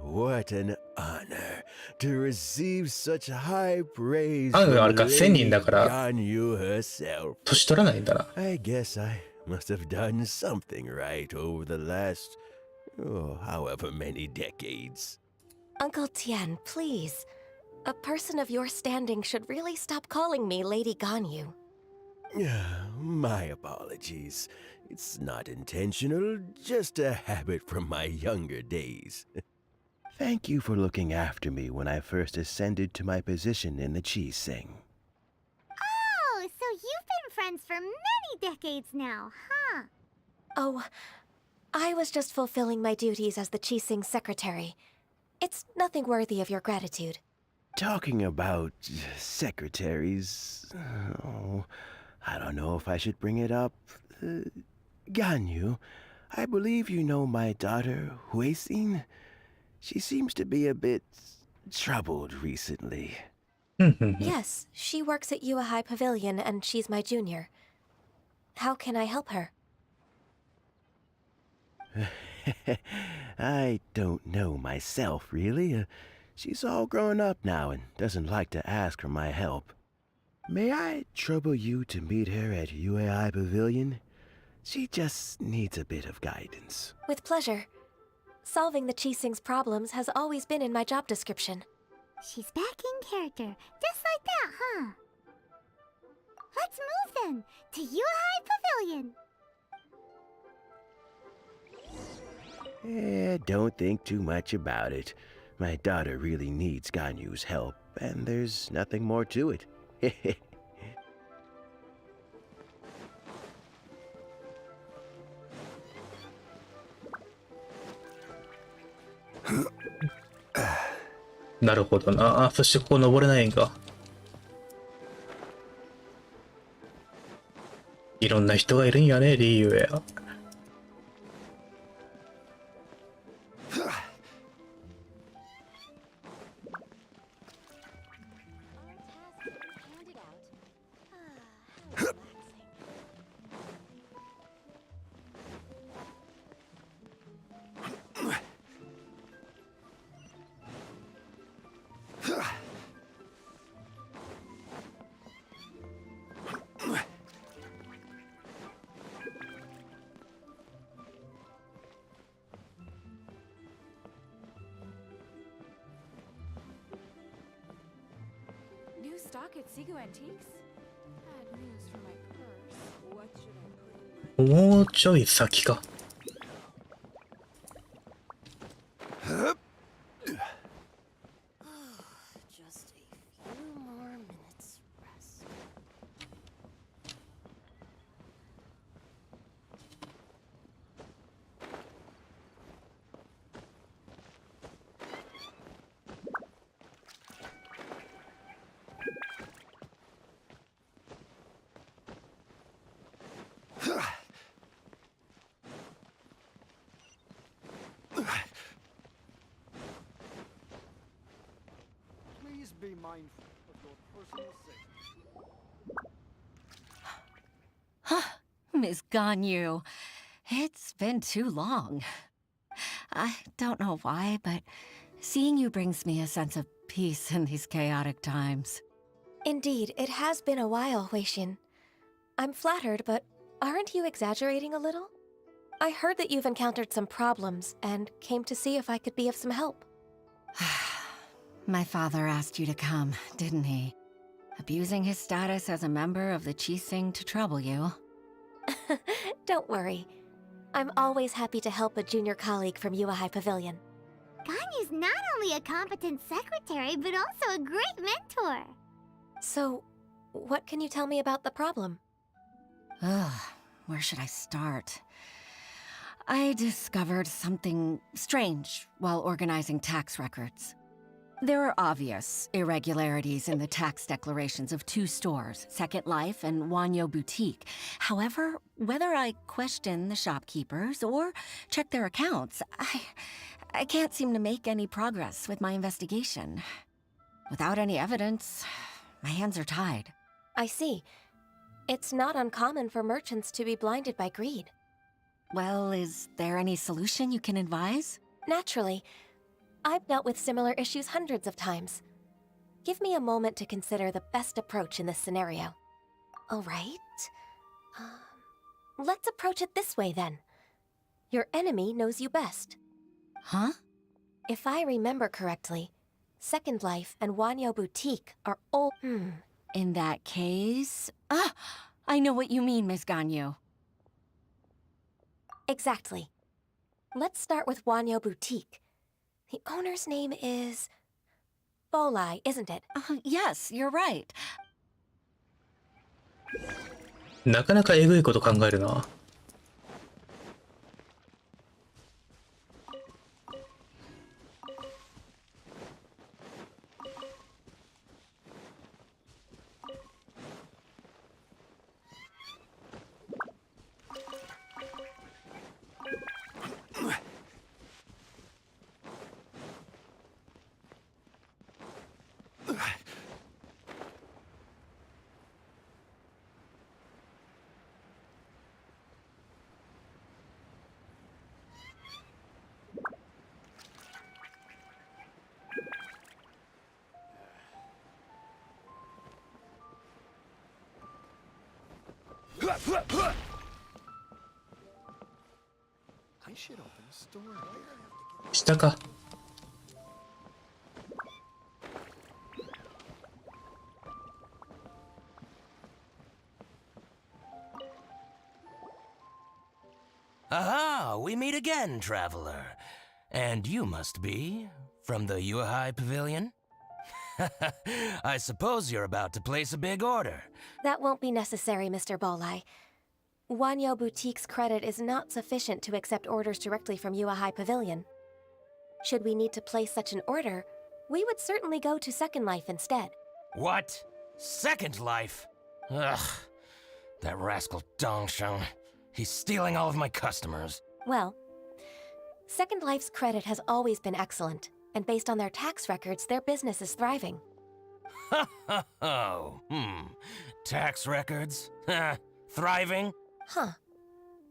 What an honor to receive such high praise あ from るあるか、1000人だから Ganyu herself. 年取らないんだな。 I guess I must have done something right over the last, however many decades. Uncle Tian, please. A person of your standing should really stop calling me Lady Ganyu. My apologies. It's not intentional, just a habit from my younger days. Thank you for looking after me when I first ascended to my position in the cheese sing. Oh, so you've been friends for many decades now, huh? Oh, I was just fulfilling my duties as the Qixing secretary. It's nothing worthy of your gratitude. Talking about secretaries... Oh, I don't know if I should bring it up. Ganyu, I believe you know my daughter, Huixin. She seems to be a bit troubled recently. Yes, she works at Yua High Pavilion and she's my junior. How can I help her? I don't know myself, really. She's all grown up now and doesn't like to ask for my help. May I trouble you to meet her at UAI Pavilion? She just needs a bit of guidance. With pleasure. Solving the Qixing's problems has always been in my job description. She's back in character, just like that, huh? Let's move then, to Yua High Pavilion! Don't think too much about it. My daughter really needs Ganyu's help, and there's nothing more to it.なるほどな。そしてここ登れないんか。いろんな人がいるんやね、リーユエア。New stock at Sigu Antiques? Bad news for my purse. What should I put in my... もうちょい先か。Just a few more minutes rest. Please be mindful of your personal safety. Miss Ganyu, it's been too long. I don't know why, but seeing you brings me a sense of peace in these chaotic times. Indeed, it has been a while, Huixin. I'm flattered, but aren't you exaggerating a little? I heard that you've encountered some problems and came to see if I could be of some help. My father asked you to come, didn't he? Abusing his status as a member of the Qixing to trouble you. Don't worry. I'm always happy to help a junior colleague from Yua High Pavilion. Ganyu's not only a competent secretary, but also a great mentor. So, what can you tell me about the problem? Ugh, where should I start? I discovered something strange while organizing tax records. There are obvious irregularities in the tax declarations of two stores, Second Life and Wanyo Boutique. However, whether I question the shopkeepers or check their accounts, I can't seem to make any progress with my investigation. Without any evidence, my hands are tied. I see. It's not uncommon for merchants to be blinded by greed. Well, is there any solution you can advise? Naturally. I've dealt with similar issues hundreds of times. Give me a moment to consider the best approach in this scenario. All right. Let's approach it this way, then. Your enemy knows you best. Huh? If I remember correctly, Second Life and Wanyo Boutique are old... In that case... Ah! I know what you mean, Miss Ganyu. Exactly. Let's start with Wanyo Boutique. The owner's name is Bolai, isn't it? Yes, you're right. なかなかえぐいこと考えるな。下か。Aha! We meet again, traveler. And you must be from the Yuhai Pavilion? I suppose you're about to place a big order. That won't be necessary, Mr. Bolai. Wanyo Boutique's credit is not sufficient to accept orders directly from Yuahai Pavilion. Should we need to place such an order, we would certainly go to Second Life instead. What? Second Life? Ugh. That rascal Dongsheng. He's stealing all of my customers. Well, Second Life's credit has always been excellent, and based on their tax records, their business is thriving. Tax records? Thriving? Huh.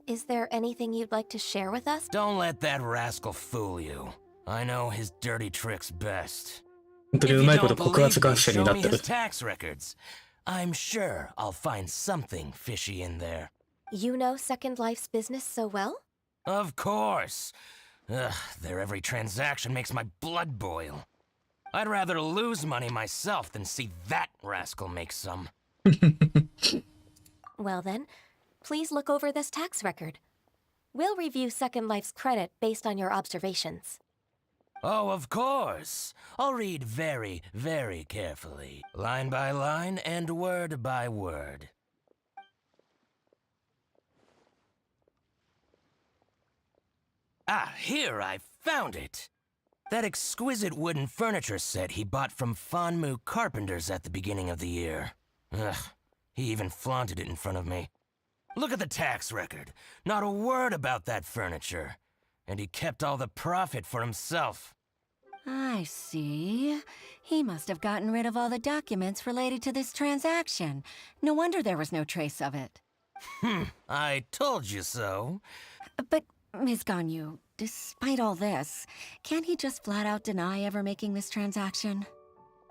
Is there anything you'd like to share with us? Don't let that rascal fool you. I know his dirty tricks best. 本当にうまいこと告発合戦になって Show me る。 his tax records. I'm sure I'll find something fishy in there. You know Second Life's business so well? Of course. Ugh, their every transaction makes my blood boil. I'd rather lose money myself than see that rascal make some. Well then, please look over this tax record. We'll review Second Life's credit based on your observations. Oh, of course. I'll read very, very carefully, line by line and word by word. Ah, here, I found it. That exquisite wooden furniture set he bought from Fanmu Carpenters at the beginning of the year. Ugh, he even flaunted it in front of me. Look at the tax record. Not a word about that furniture. And he kept all the profit for himself. I see. He must have gotten rid of all the documents related to this transaction. No wonder there was no trace of it. I told you so. But, Ms. Ganyu, despite all this, can't he just flat out deny ever making this transaction?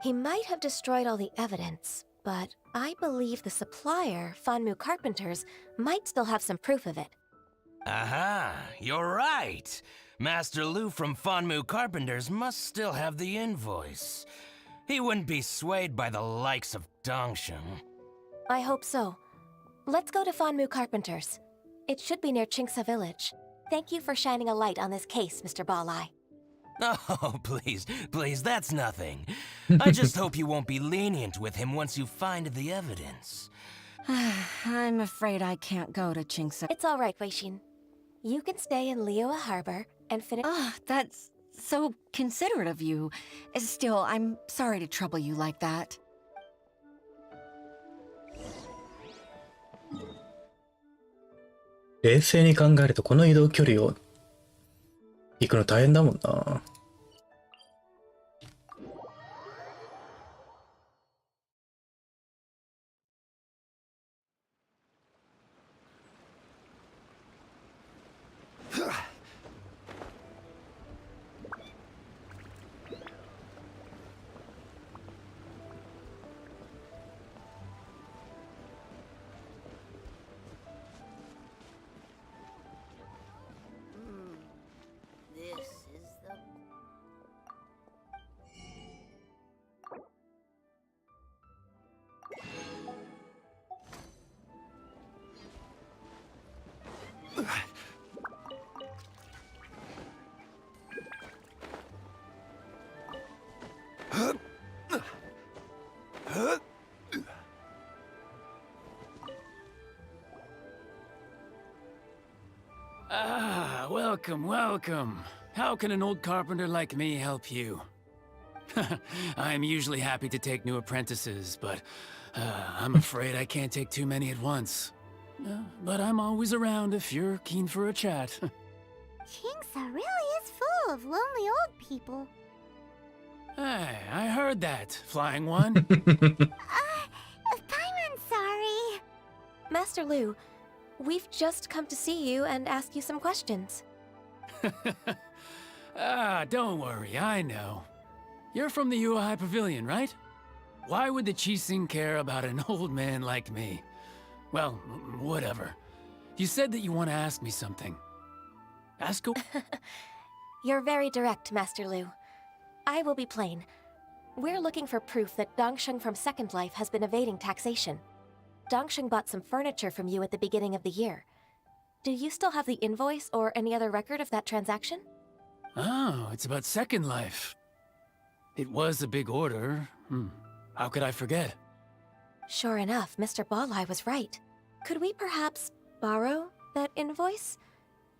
He might have destroyed all the evidence, but I believe the supplier, Fanmu Carpenters, might still have some proof of it. Aha, you're right. Master Lu from Fanmu Carpenters must still have the invoice. He wouldn't be swayed by the likes of Dongsheng. I hope so. Let's go to Fanmu Carpenters. It should be near Chingsa Village. Thank you for shining a light on this case, Mr. Balai. Oh, please, that's nothing. I just hope you won't be lenient with him once you find the evidence. I'm afraid I can't go to Chingsa. It's all right, Weishin. You can stay in Liyue Harbor and finish. Oh, that's so considerate of you. Still, I'm sorry to trouble you like that. 冷静に考えるとこの移動距離を行くの大変だもんな。Ah, welcome, welcome. How can an old carpenter like me help you? I'm usually happy to take new apprentices, but I'm afraid I can't take too many at once. But I'm always around if you're keen for a chat. Kingsa really is full of lonely old people. Hey, I heard that, Flying One. Paimon's sorry. Master Lu, we've just come to see you and ask you some questions. Don't worry, I know. You're from the Yuehai Pavilion, right? Why would the Qixing care about an old man like me? Well, whatever. You said that you want to ask me something. Ask away. You're very direct, Master Lu. I will be plain. We're looking for proof that Dongsheng from Second Life has been evading taxation. Dongsheng bought some furniture from you at the beginning of the year. Do you still have the invoice or any other record of that transaction? Oh, it's about Second Life. It was a big order. How could I forget? Sure enough, Mr. Balai was right. Could we perhaps borrow that invoice?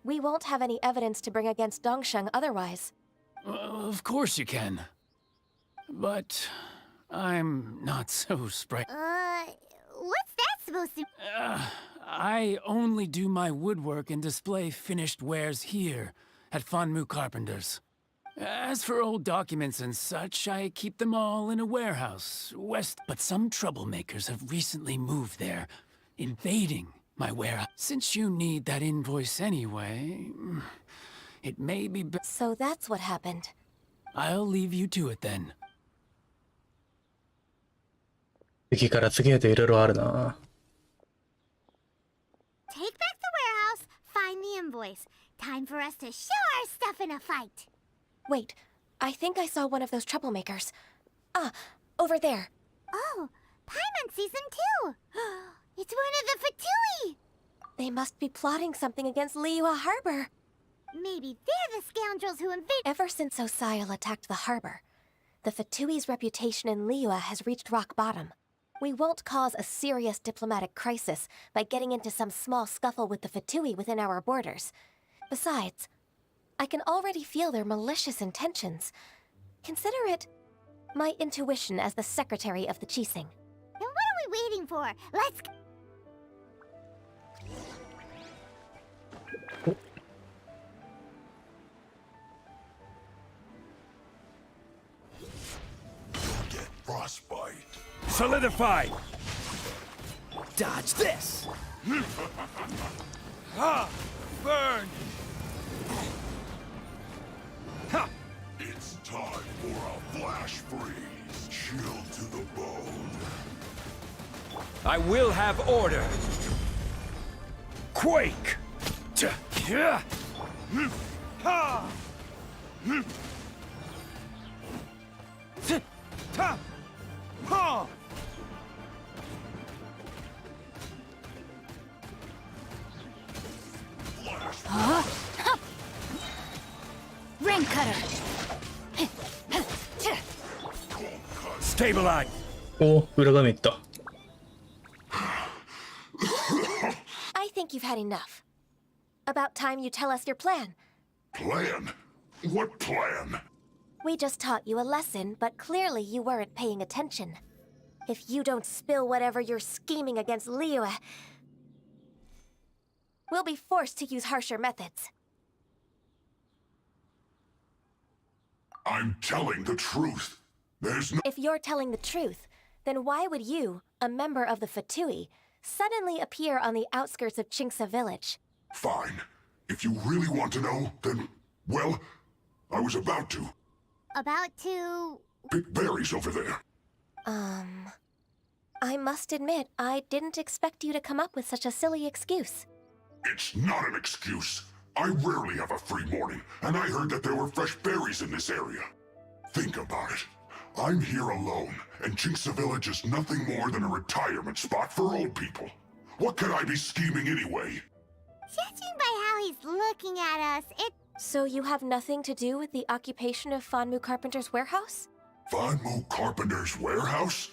We won't have any evidence to bring against Dongsheng otherwise. Of course you can. But I'm not so sprite. What's that supposed to... I only do my woodwork and display finished wares here at Fanmu Carpenters. As for old documents and such, I keep them all in a warehouse west. But some troublemakers have recently moved there, invading my warehouse. Since you need that invoice anyway, it may be... So that's what happened. I'll leave you to it then. 次から次へといろいろあるな。Take back the warehouse, find the invoice. Time for us to show our stuff in a fight. Wait, I think I saw one of those troublemakers. Ah, over there. Oh, Paimon sees them too. It's one of the Fatui. They must be plotting something against Liyue Harbor. Maybe they're the scoundrels who invaded. Ever since Osial attacked the harbor, the Fatui's reputation in Liyue has reached rock bottom. We won't cause a serious diplomatic crisis by getting into some small scuffle with the Fatui within our borders. Besides, I can already feel their malicious intentions. Consider it my intuition as the secretary of the Qixing. Then what are we waiting for? Let's... Get frostbite. Solidify! Dodge this! Ha! Burn! Ha! It's time for a flash freeze. Chill to the bone. I will have order! Quake! Ha! Ta! Ha! Ring cutter. Stabilize! お、裏画面いった。I think you've had enough. About time you tell us your plan. Plan? What plan? We just taught you a lesson, but clearly you weren't paying attention. If you don't spill whatever you're scheming against Liyue, we'll be forced to use harsher methods. I'm telling the truth. There's no... If you're telling the truth, then why would you, a member of the Fatui, suddenly appear on the outskirts of Qingsa village? Fine. If you really want to know, then, well, I was about to. About to... Pick berries over there. I must admit, I didn't expect you to come up with such a silly excuse. It's not an excuse. I rarely have a free morning, and I heard that there were fresh berries in this area. Think about it. I'm here alone, and Qingsa Village is nothing more than a retirement spot for old people. What could I be scheming anyway? Judging by how he's looking at us, it... So you have nothing to do with the occupation of Fanmu Carpenter's warehouse? Fanmu Carpenter's warehouse?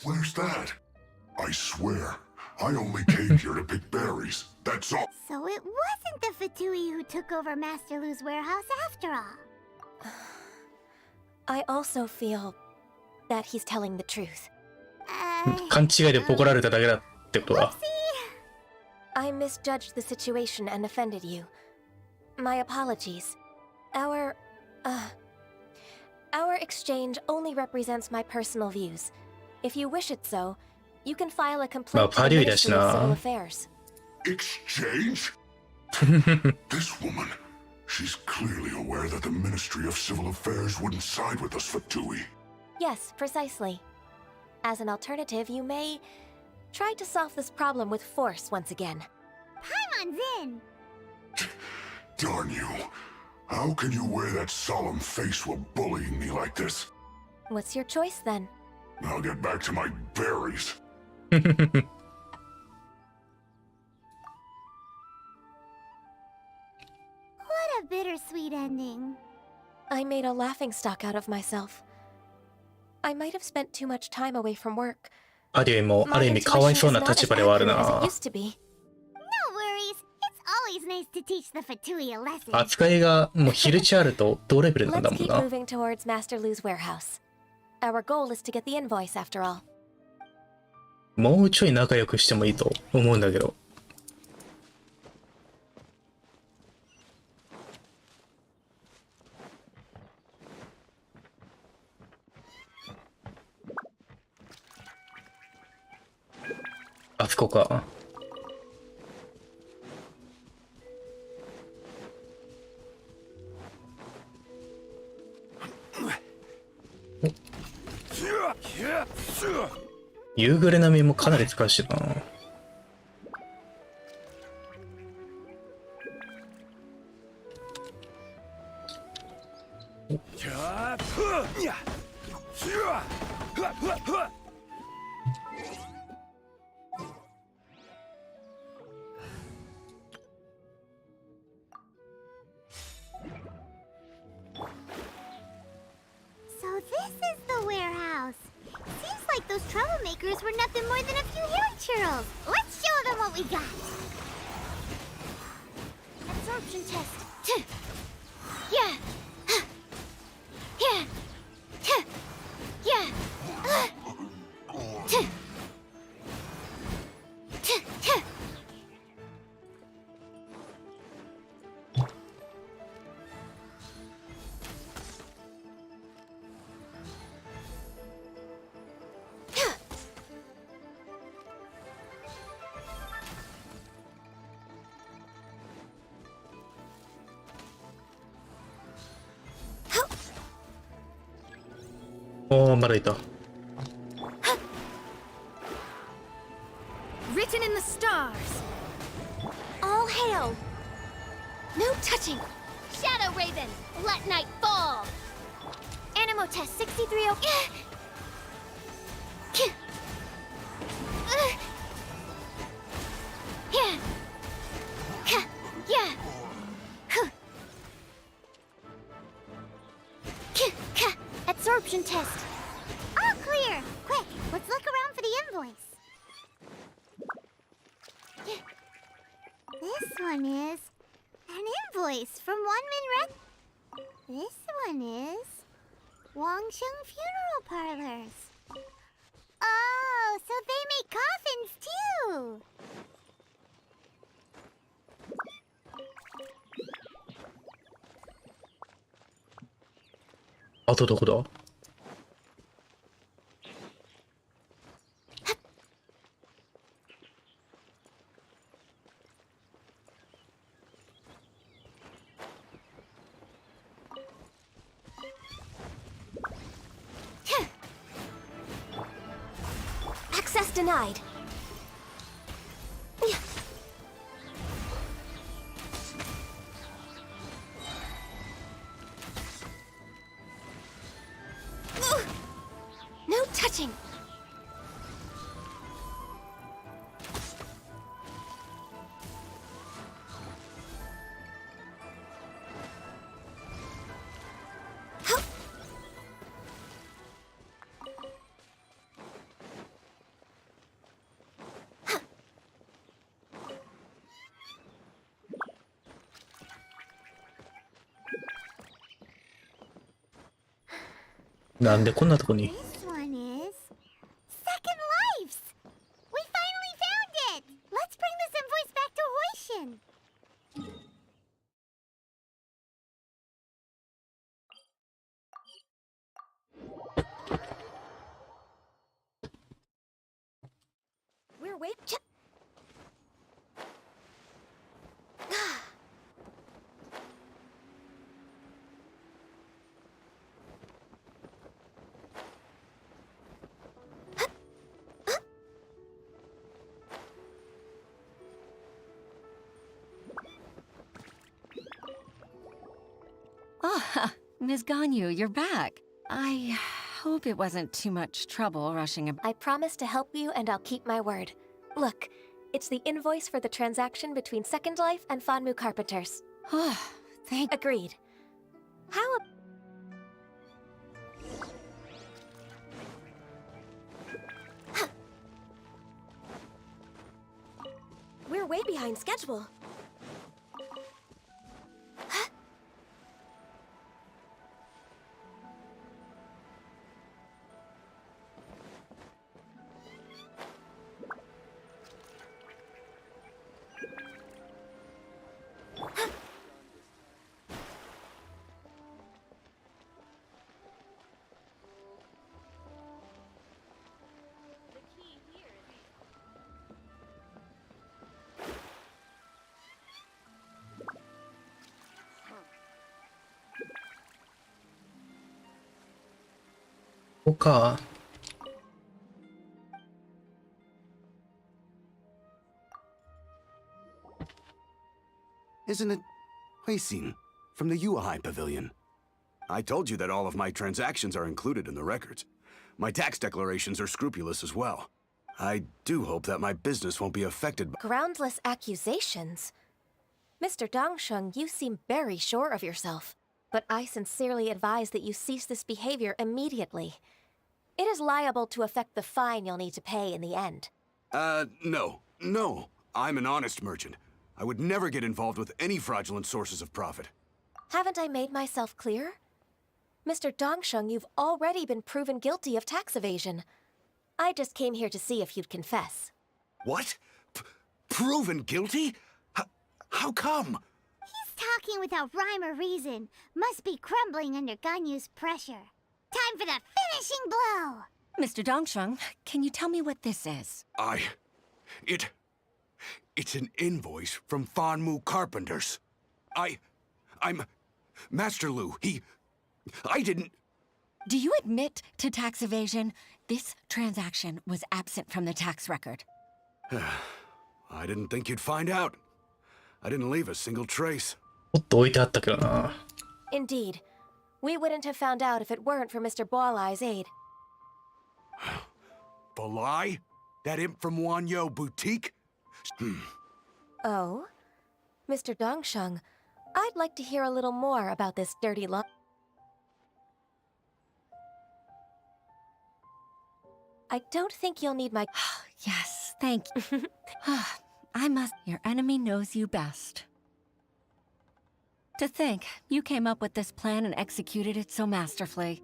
Where's that? I swear, I only came here to pick berries. That's all. So it wasn't the Fatui who took over Master Lu's warehouse after all. I also feel that he's telling the truth. 勘違いでボコられただけだってことは。I misjudged the situation and offended you. My apologies. Our exchange only represents my personal views. If you wish it so, you can file a complaint to the Ministry of Civil Affairs. Exchange? This woman, she's clearly aware that the Ministry of Civil Affairs wouldn't side with us for Tui. Yes, precisely. As an alternative, you may try to solve this problem with force once again. Paimon's in! Darn you. How can you wear that solemn face while bullying me like this? What's your choice then? I'll get back to my berries. What a bittersweet ending. I made a laughingstock out of myself. I might have spent too much time away from work. アデュエもある意味かわいそうな立場ではあるな。No worries. It's always nice to teach the Fatui a lesson. 扱いがもうヒルチャールと同レベルなんだ Let's もん keep な。 moving towards Master Lu's warehouse. Our goal is to get the invoice after all. もうちょい仲良くしてもいいと思うんだけど。あそこか。夕暮れ波もかなり使うしな。So this is the warehouse. Seems like those troublemakers were nothing more than a few hero churls. Let's show them what we got. Absorption test. Yeah. Yeah. Yeah.おー、まだいた。Written in the stars. All hail. No touching. Shadow Raven, let night fall. Animo test 63 OK. Yeah. Yeah. Absorption test. All clear. Quick, let's look around for the invoice. This one is an invoice from One-Min Rec. This one is Wangsheng Funeral Parlors. Oh, so they make coffins too. あとどこだ？Access denied. No touching. なんでこんなとこに。 This one is Second Lives. We finally found it. Let's bring this invoice back to Hoishin. We're wait. Ah, Ms. Ganyu, you're back. I hope it wasn't too much trouble rushing about. I promise to help you, and I'll keep my word. Look, it's the invoice for the transaction between Second Life and Fanmu Carpenters. Oh, thank. Agreed. How? We're way behind schedule.ここか。Isn't it Huixin from the Yuehai Pavilion? I told you that all of my transactions are included in the records. My tax declarations are scrupulous as well. I do hope that my business won't be affected by— Groundless accusations? Mr. Dongsheng, you seem very sure of yourself. But I sincerely advise that you cease this behavior immediately. It is liable to affect the fine you'll need to pay in the end. No. No. I'm an honest merchant. I would never get involved with any fraudulent sources of profit. Haven't I made myself clear? Mr. Dongsheng, you've already been proven guilty of tax evasion. I just came here to see if you'd confess. What? Proven guilty? How come? He's talking without rhyme or reason. Must be crumbling under Ganyu's pressure. Time for the finishing blow! Mr. Dongsheng, can you tell me what this is? It's an invoice from Fanmu Carpenters. I'm Master Lu. I didn't— Do you admit to tax evasion? This transaction was absent from the tax record. I didn't think you'd find out. I didn't leave a single trace. もっと置いてあったけどな。 Indeed. We wouldn't have found out if it weren't for Mr. Boalai's aid. Balai? That imp from Wanyo Boutique? Oh? Mr. Dongsheng, I'd like to hear a little more about this dirty luck. I don't think you'll need my— Yes, thank you. I must— Your enemy knows you best. To think, you came up with this plan and executed it so masterfully.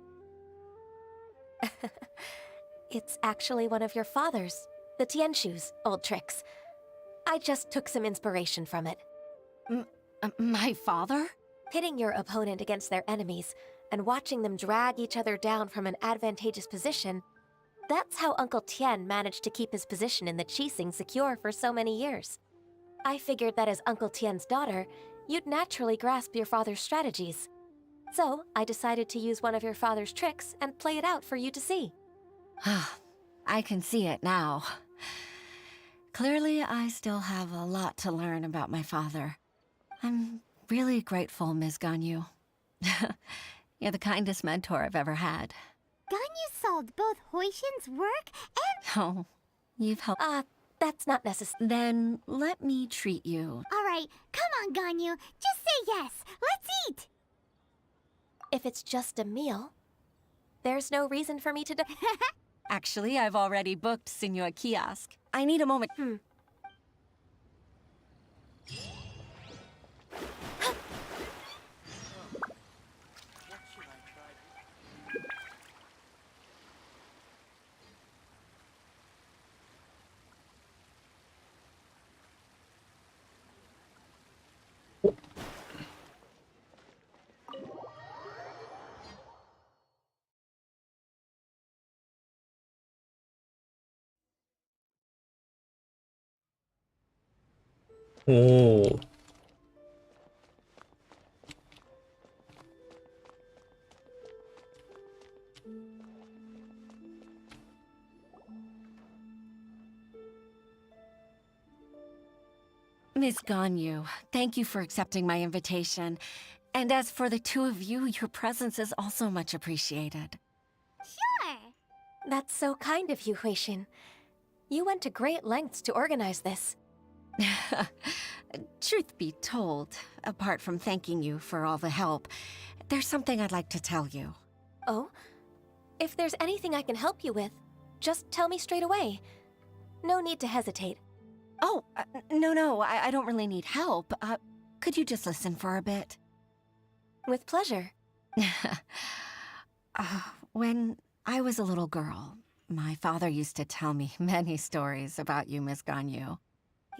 It's actually one of your father's, the Tianshu's, old tricks. I just took some inspiration from it. My father? Pitting your opponent against their enemies and watching them drag each other down from an advantageous position— that's how Uncle Tian managed to keep his position in the Qixing secure for so many years. I figured that as Uncle Tian's daughter, you'd naturally grasp your father's strategies. So, I decided to use one of your father's tricks and play it out for you to see. I can see it now. Clearly, I still have a lot to learn about my father. I'm really grateful, Ms. Ganyu. You're the kindest mentor I've ever had. Ganyu solved both Hoishin's work and— Oh, you've helped— that's not necessary. Then let me treat you. Alright, come on, Ganyu. Just say yes. Let's eat! If it's just a meal, there's no reason for me to Actually, I've already booked Senua Kiosk. I need a moment. おお。Miss Ganyu, thank you for accepting my invitation. And as for the two of you, your presence is also much appreciated. Sure. That's so kind of you, Huixin. You went to great lengths to organize this. Truth be told, apart from thanking you for all the help, there's something I'd like to tell you. Oh? If there's anything I can help you with, just tell me straight away. No need to hesitate. Oh, no, I don't really need help. Could you just listen for a bit? With pleasure. When I was a little girl, my father used to tell me many stories about you, Miss Ganyu.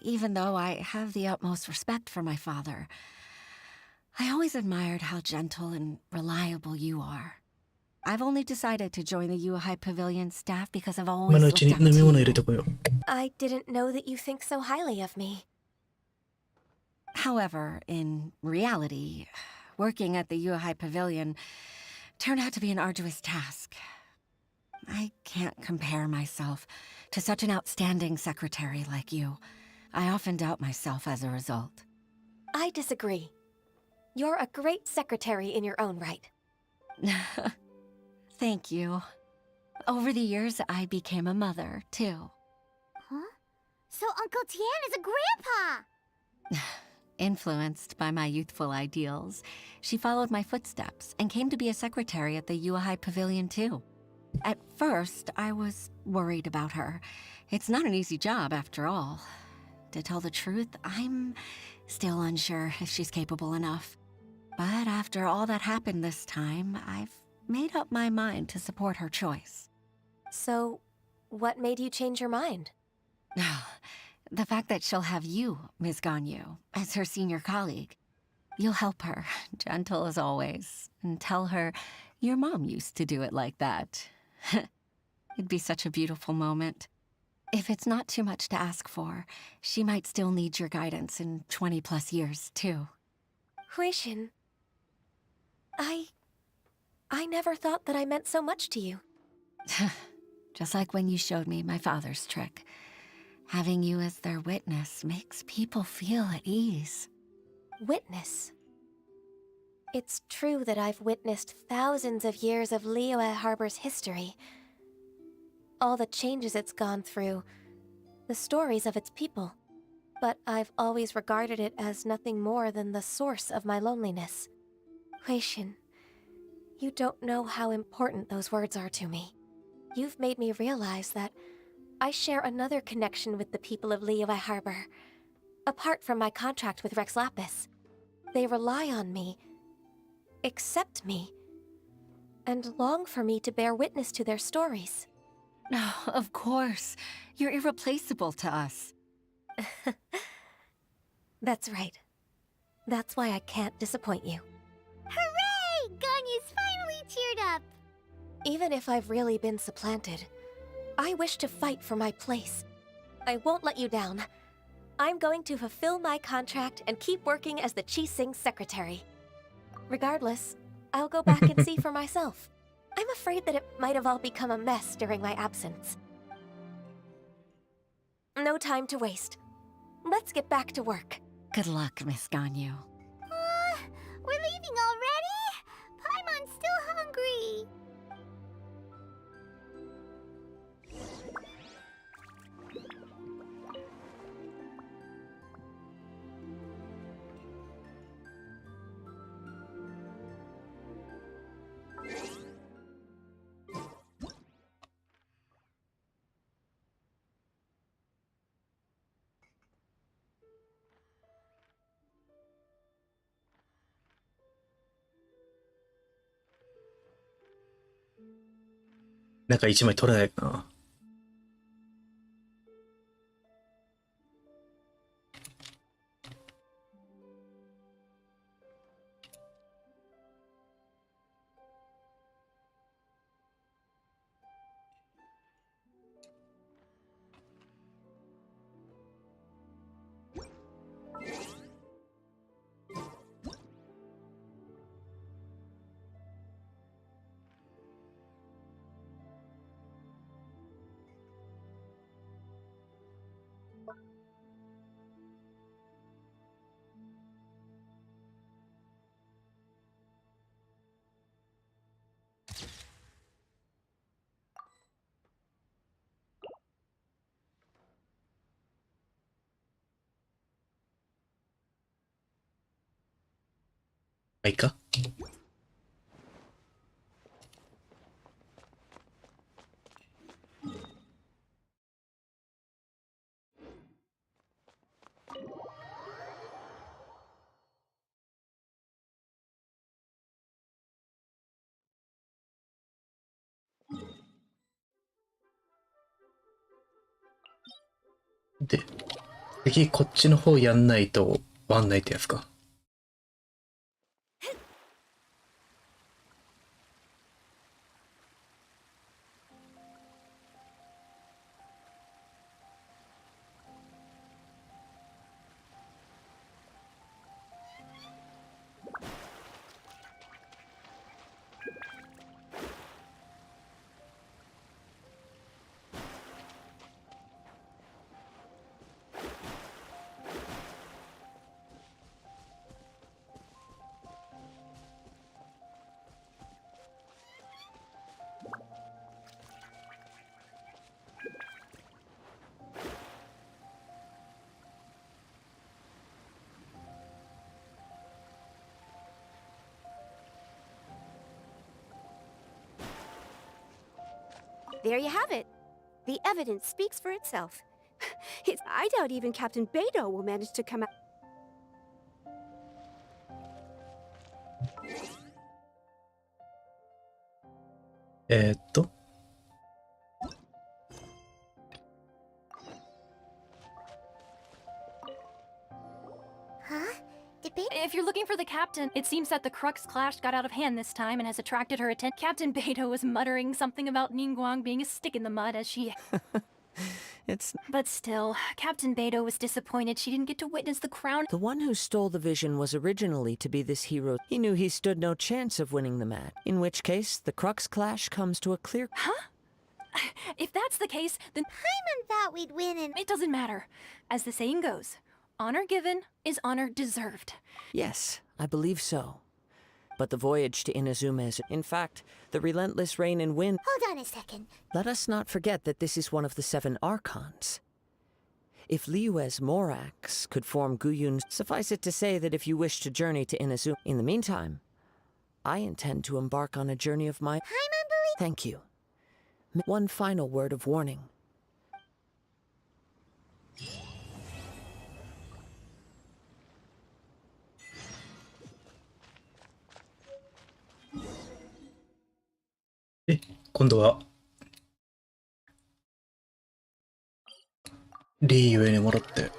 Even though I have the utmost respect for my father, I always admired how gentle and reliable you are. I've only decided to join the Yuhai Pavilion staff because I've always 今のう looked ちに up 飲 to み物 you. 入れてこよう。 I didn't know that you think so highly of me. However, in reality, working at the Yuhai Pavilion turned out to be an arduous task. I can't compare myself to such an outstanding secretary like you. I often doubt myself as a result. I disagree. You're a great secretary in your own right. Thank you. Over the years, I became a mother, too. Huh? So Uncle Tian is a grandpa! Influenced by my youthful ideals, she followed my footsteps and came to be a secretary at the Yuhai Pavilion, too. At first, I was worried about her. It's not an easy job, after all. To tell the truth, I'm still unsure if she's capable enough. But after all that happened this time, I've made up my mind to support her choice. So, what made you change your mind? The fact that she'll have you, Ms. Ganyu, as her senior colleague. You'll help her, gentle as always, and tell her your mom used to do it like that. It'd be such a beautiful moment. If it's not too much to ask for, she might still need your guidance in 20+ years, too. Huixin, I never thought that I meant so much to you. Just like when you showed me my father's trick. Having you as their witness makes people feel at ease. Witness? It's true that I've witnessed thousands of years of Liyue Harbor's history. All the changes it's gone through, the stories of its people. But I've always regarded it as nothing more than the source of my loneliness. Huixin, you don't know how important those words are to me. You've made me realize that I share another connection with the people of Liyue Harbor. Apart from my contract with Rex Lapis, they rely on me, accept me, and long for me to bear witness to their stories. Oh, of course. You're irreplaceable to us. That's right. That's why I can't disappoint you. Hooray! Ganyu's finally cheered up! Even if I've really been supplanted, I wish to fight for my place. I won't let you down. I'm going to fulfill my contract and keep working as the Qixing secretary. Regardless, I'll go back and see for myself. I'm afraid that it might have all become a mess during my absence. No time to waste. Let's get back to work. Good luck, Miss Ganyu. We're leaving already? Paimon's still hungry. なんか一枚取れないかな。いいか。で、次こっちの方やんないと終わんないってやつか。There you have it. The evidence speaks for itself. I doubt even Captain Beto will manage to come out. If you're looking for the captain, it seems that the CROWK clash got out of hand this time and has attracted her attention. Captain Beto was muttering something about Ningguang being a stick in the mud as she... But still, Captain Beto was disappointed she didn't get to witness the crown. The one who stole the vision was originally to be this hero. He knew he stood no chance of winning the match. In which case, the CROWK clash comes to a clear... Huh? If that's the case, then... Paimon thought we'd win and... It doesn't matter. As the saying goes, honor given is honor deserved. Yes, I believe so. But the voyage to Inazuma is, in fact, the relentless rain and wind. Hold on a second. Let us not forget that this is one of the 7 Archons. If Liyue's Morax could form Guyun's, suffice it to say that if you wish to journey to Inazuma, in the meantime, I intend to embark on a journey of my... Thank you. One final word of warning. Eh, 今度はリーユエに戻って。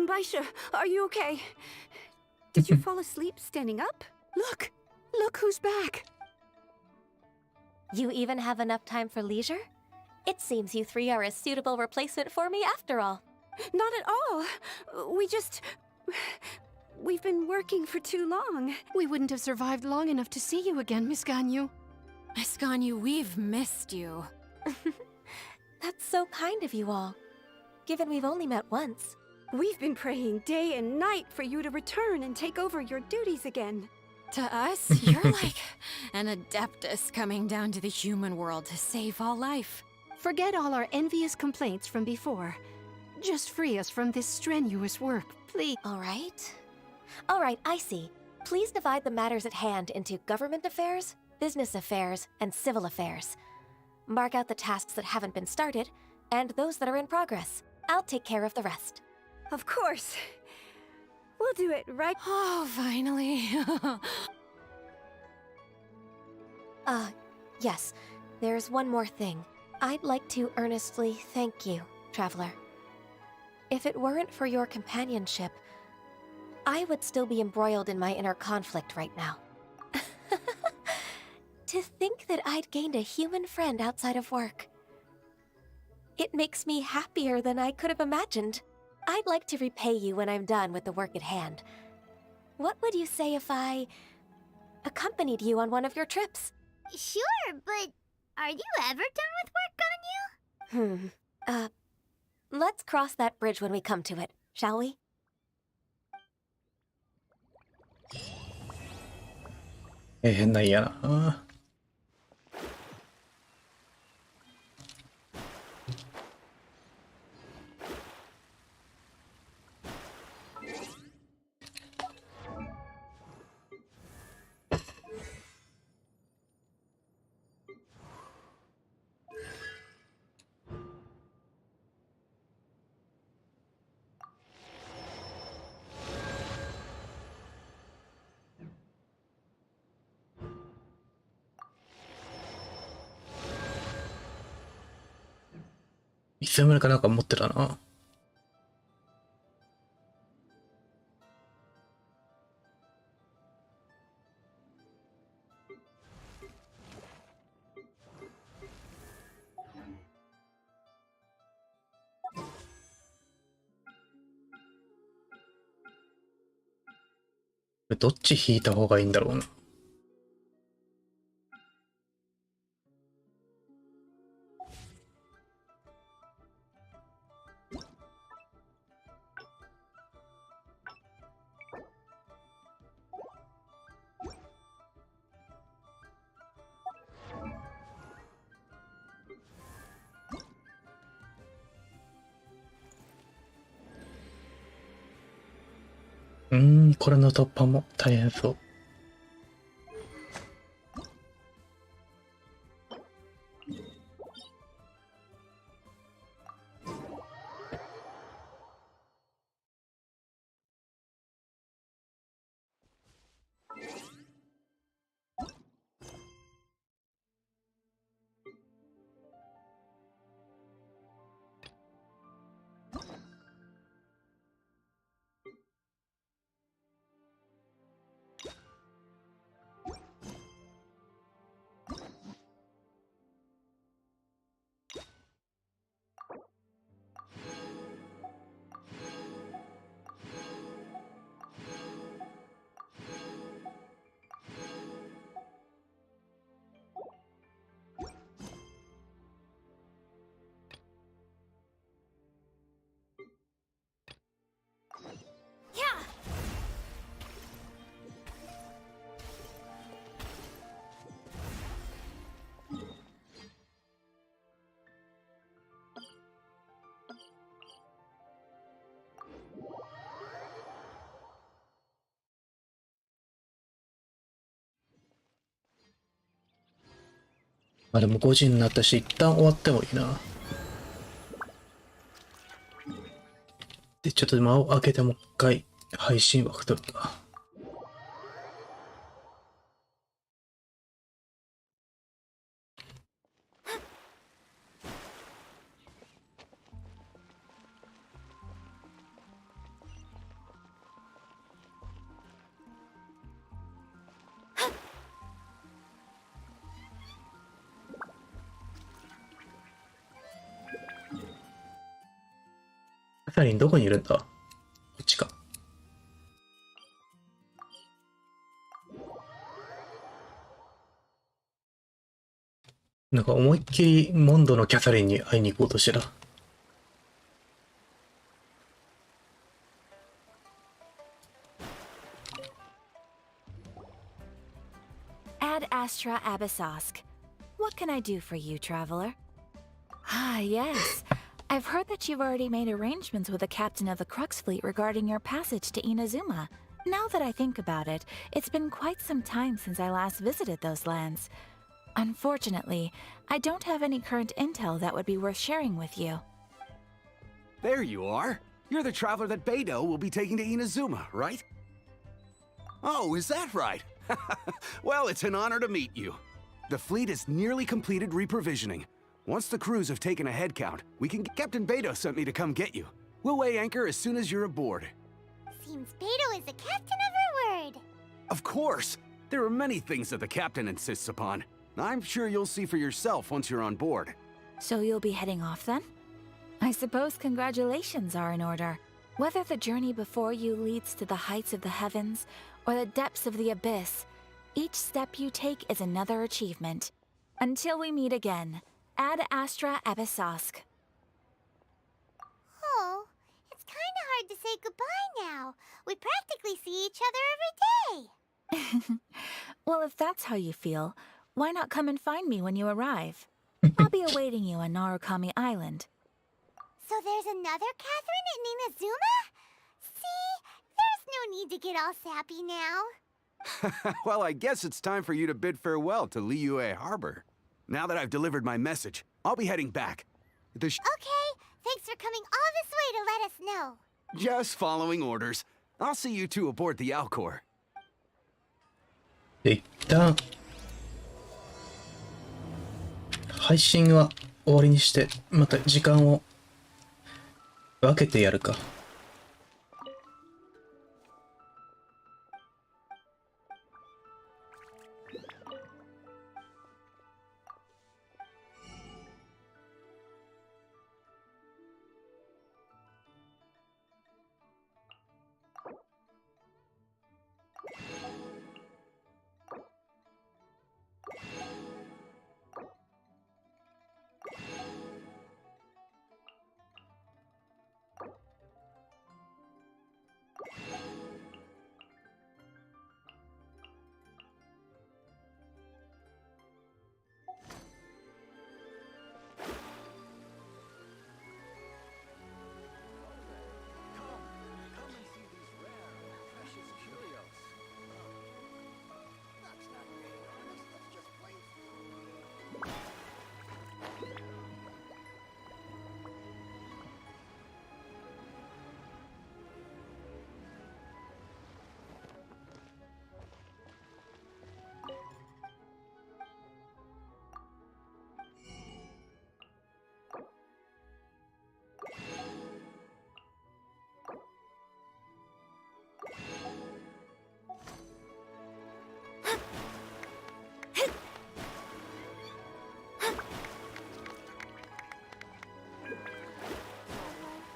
Baisha, are you okay? Did you fall asleep standing up? Look! Look who's back! You even have enough time for leisure? It seems you 3 are a suitable replacement for me after all. Not at all. We've been working for too long. We wouldn't have survived long enough to see you again, Miss Ganyu. Miss Ganyu, we've missed you. That's so kind of you all. Given we've only met once. We've been praying day and night for you to return and take over your duties again. To us, you're like an adeptus coming down to the human world to save all life. Forget all our envious complaints from before. Just free us from this strenuous work, please. All right, I see. Please divide the matters at hand into government affairs, business affairs, and civil affairs. Mark out the tasks that haven't been started, and those that are in progress. I'll take care of the rest. Of course. We'll do it right. Oh, finally. Yes. There's one more thing. I'd like to earnestly thank you, Traveler. If it weren't for your companionship, I would still be embroiled in my inner conflict right now. To think that I'd gained a human friend outside of work. It makes me happier than I could have imagined. I'd like to repay you when I'm done with the work at hand. What would you say if I accompanied you on one of your trips? Sure, but are you ever done with work on you? Let's cross that bridge when we come to it, shall we? 変な嫌な。いつの間にかなんか持ってたな。どっち引いた方がいいんだろうな。これの突破も大変そう。でも5時になったし、一旦終わってもいいな。で、ちょっと間を空けてもう一回配信枠取るか。キャサリンどこにいるんだ？こっちか。なんか思いっきりモンドのキャサリンに会いに行こうとしてた。Ad Astra Abyssosk. What can I do for you, traveler? Ah, yes. I've heard that you've already made arrangements with the captain of the Crux fleet regarding your passage to Inazuma. Now that I think about it, it's been quite some time since I last visited those lands. Unfortunately, I don't have any current intel that would be worth sharing with you. There you are. You're the traveler that Beidou will be taking to Inazuma, right? Oh, is that right? Well, it's an honor to meet you. The fleet has nearly completed reprovisioning. Once the crews have taken a head count, Captain Beidou sent me to come get you. We'll weigh anchor as soon as you're aboard. Seems Beidou is the captain of her word. Of course! There are many things that the captain insists upon. I'm sure you'll see for yourself once you're on board. So you'll be heading off then? I suppose congratulations are in order. Whether the journey before you leads to the heights of the heavens or the depths of the abyss, each step you take is another achievement. Until we meet again, Ad Astra Abyssosque. Oh, it's kinda hard to say goodbye now. We practically see each other every day. Well, if that's how you feel, why not come and find me when you arrive? I'll be awaiting you on Narukami Island. So there's another Catherine in Inazuma? See, there's no need to get all sappy now. Well, I guess it's time for you to bid farewell to Liyue Harbor. Now that I've delivered my message, I'll be heading back. Okay, thanks for coming all this way to let us know. Just following orders. I'll see you two aboard the Alcor. で、一旦配信は終わりにして、また時間を分けてやるか。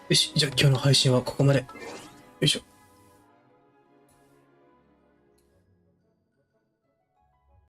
よし、じゃあ今日の配信はここまで。よいしょ。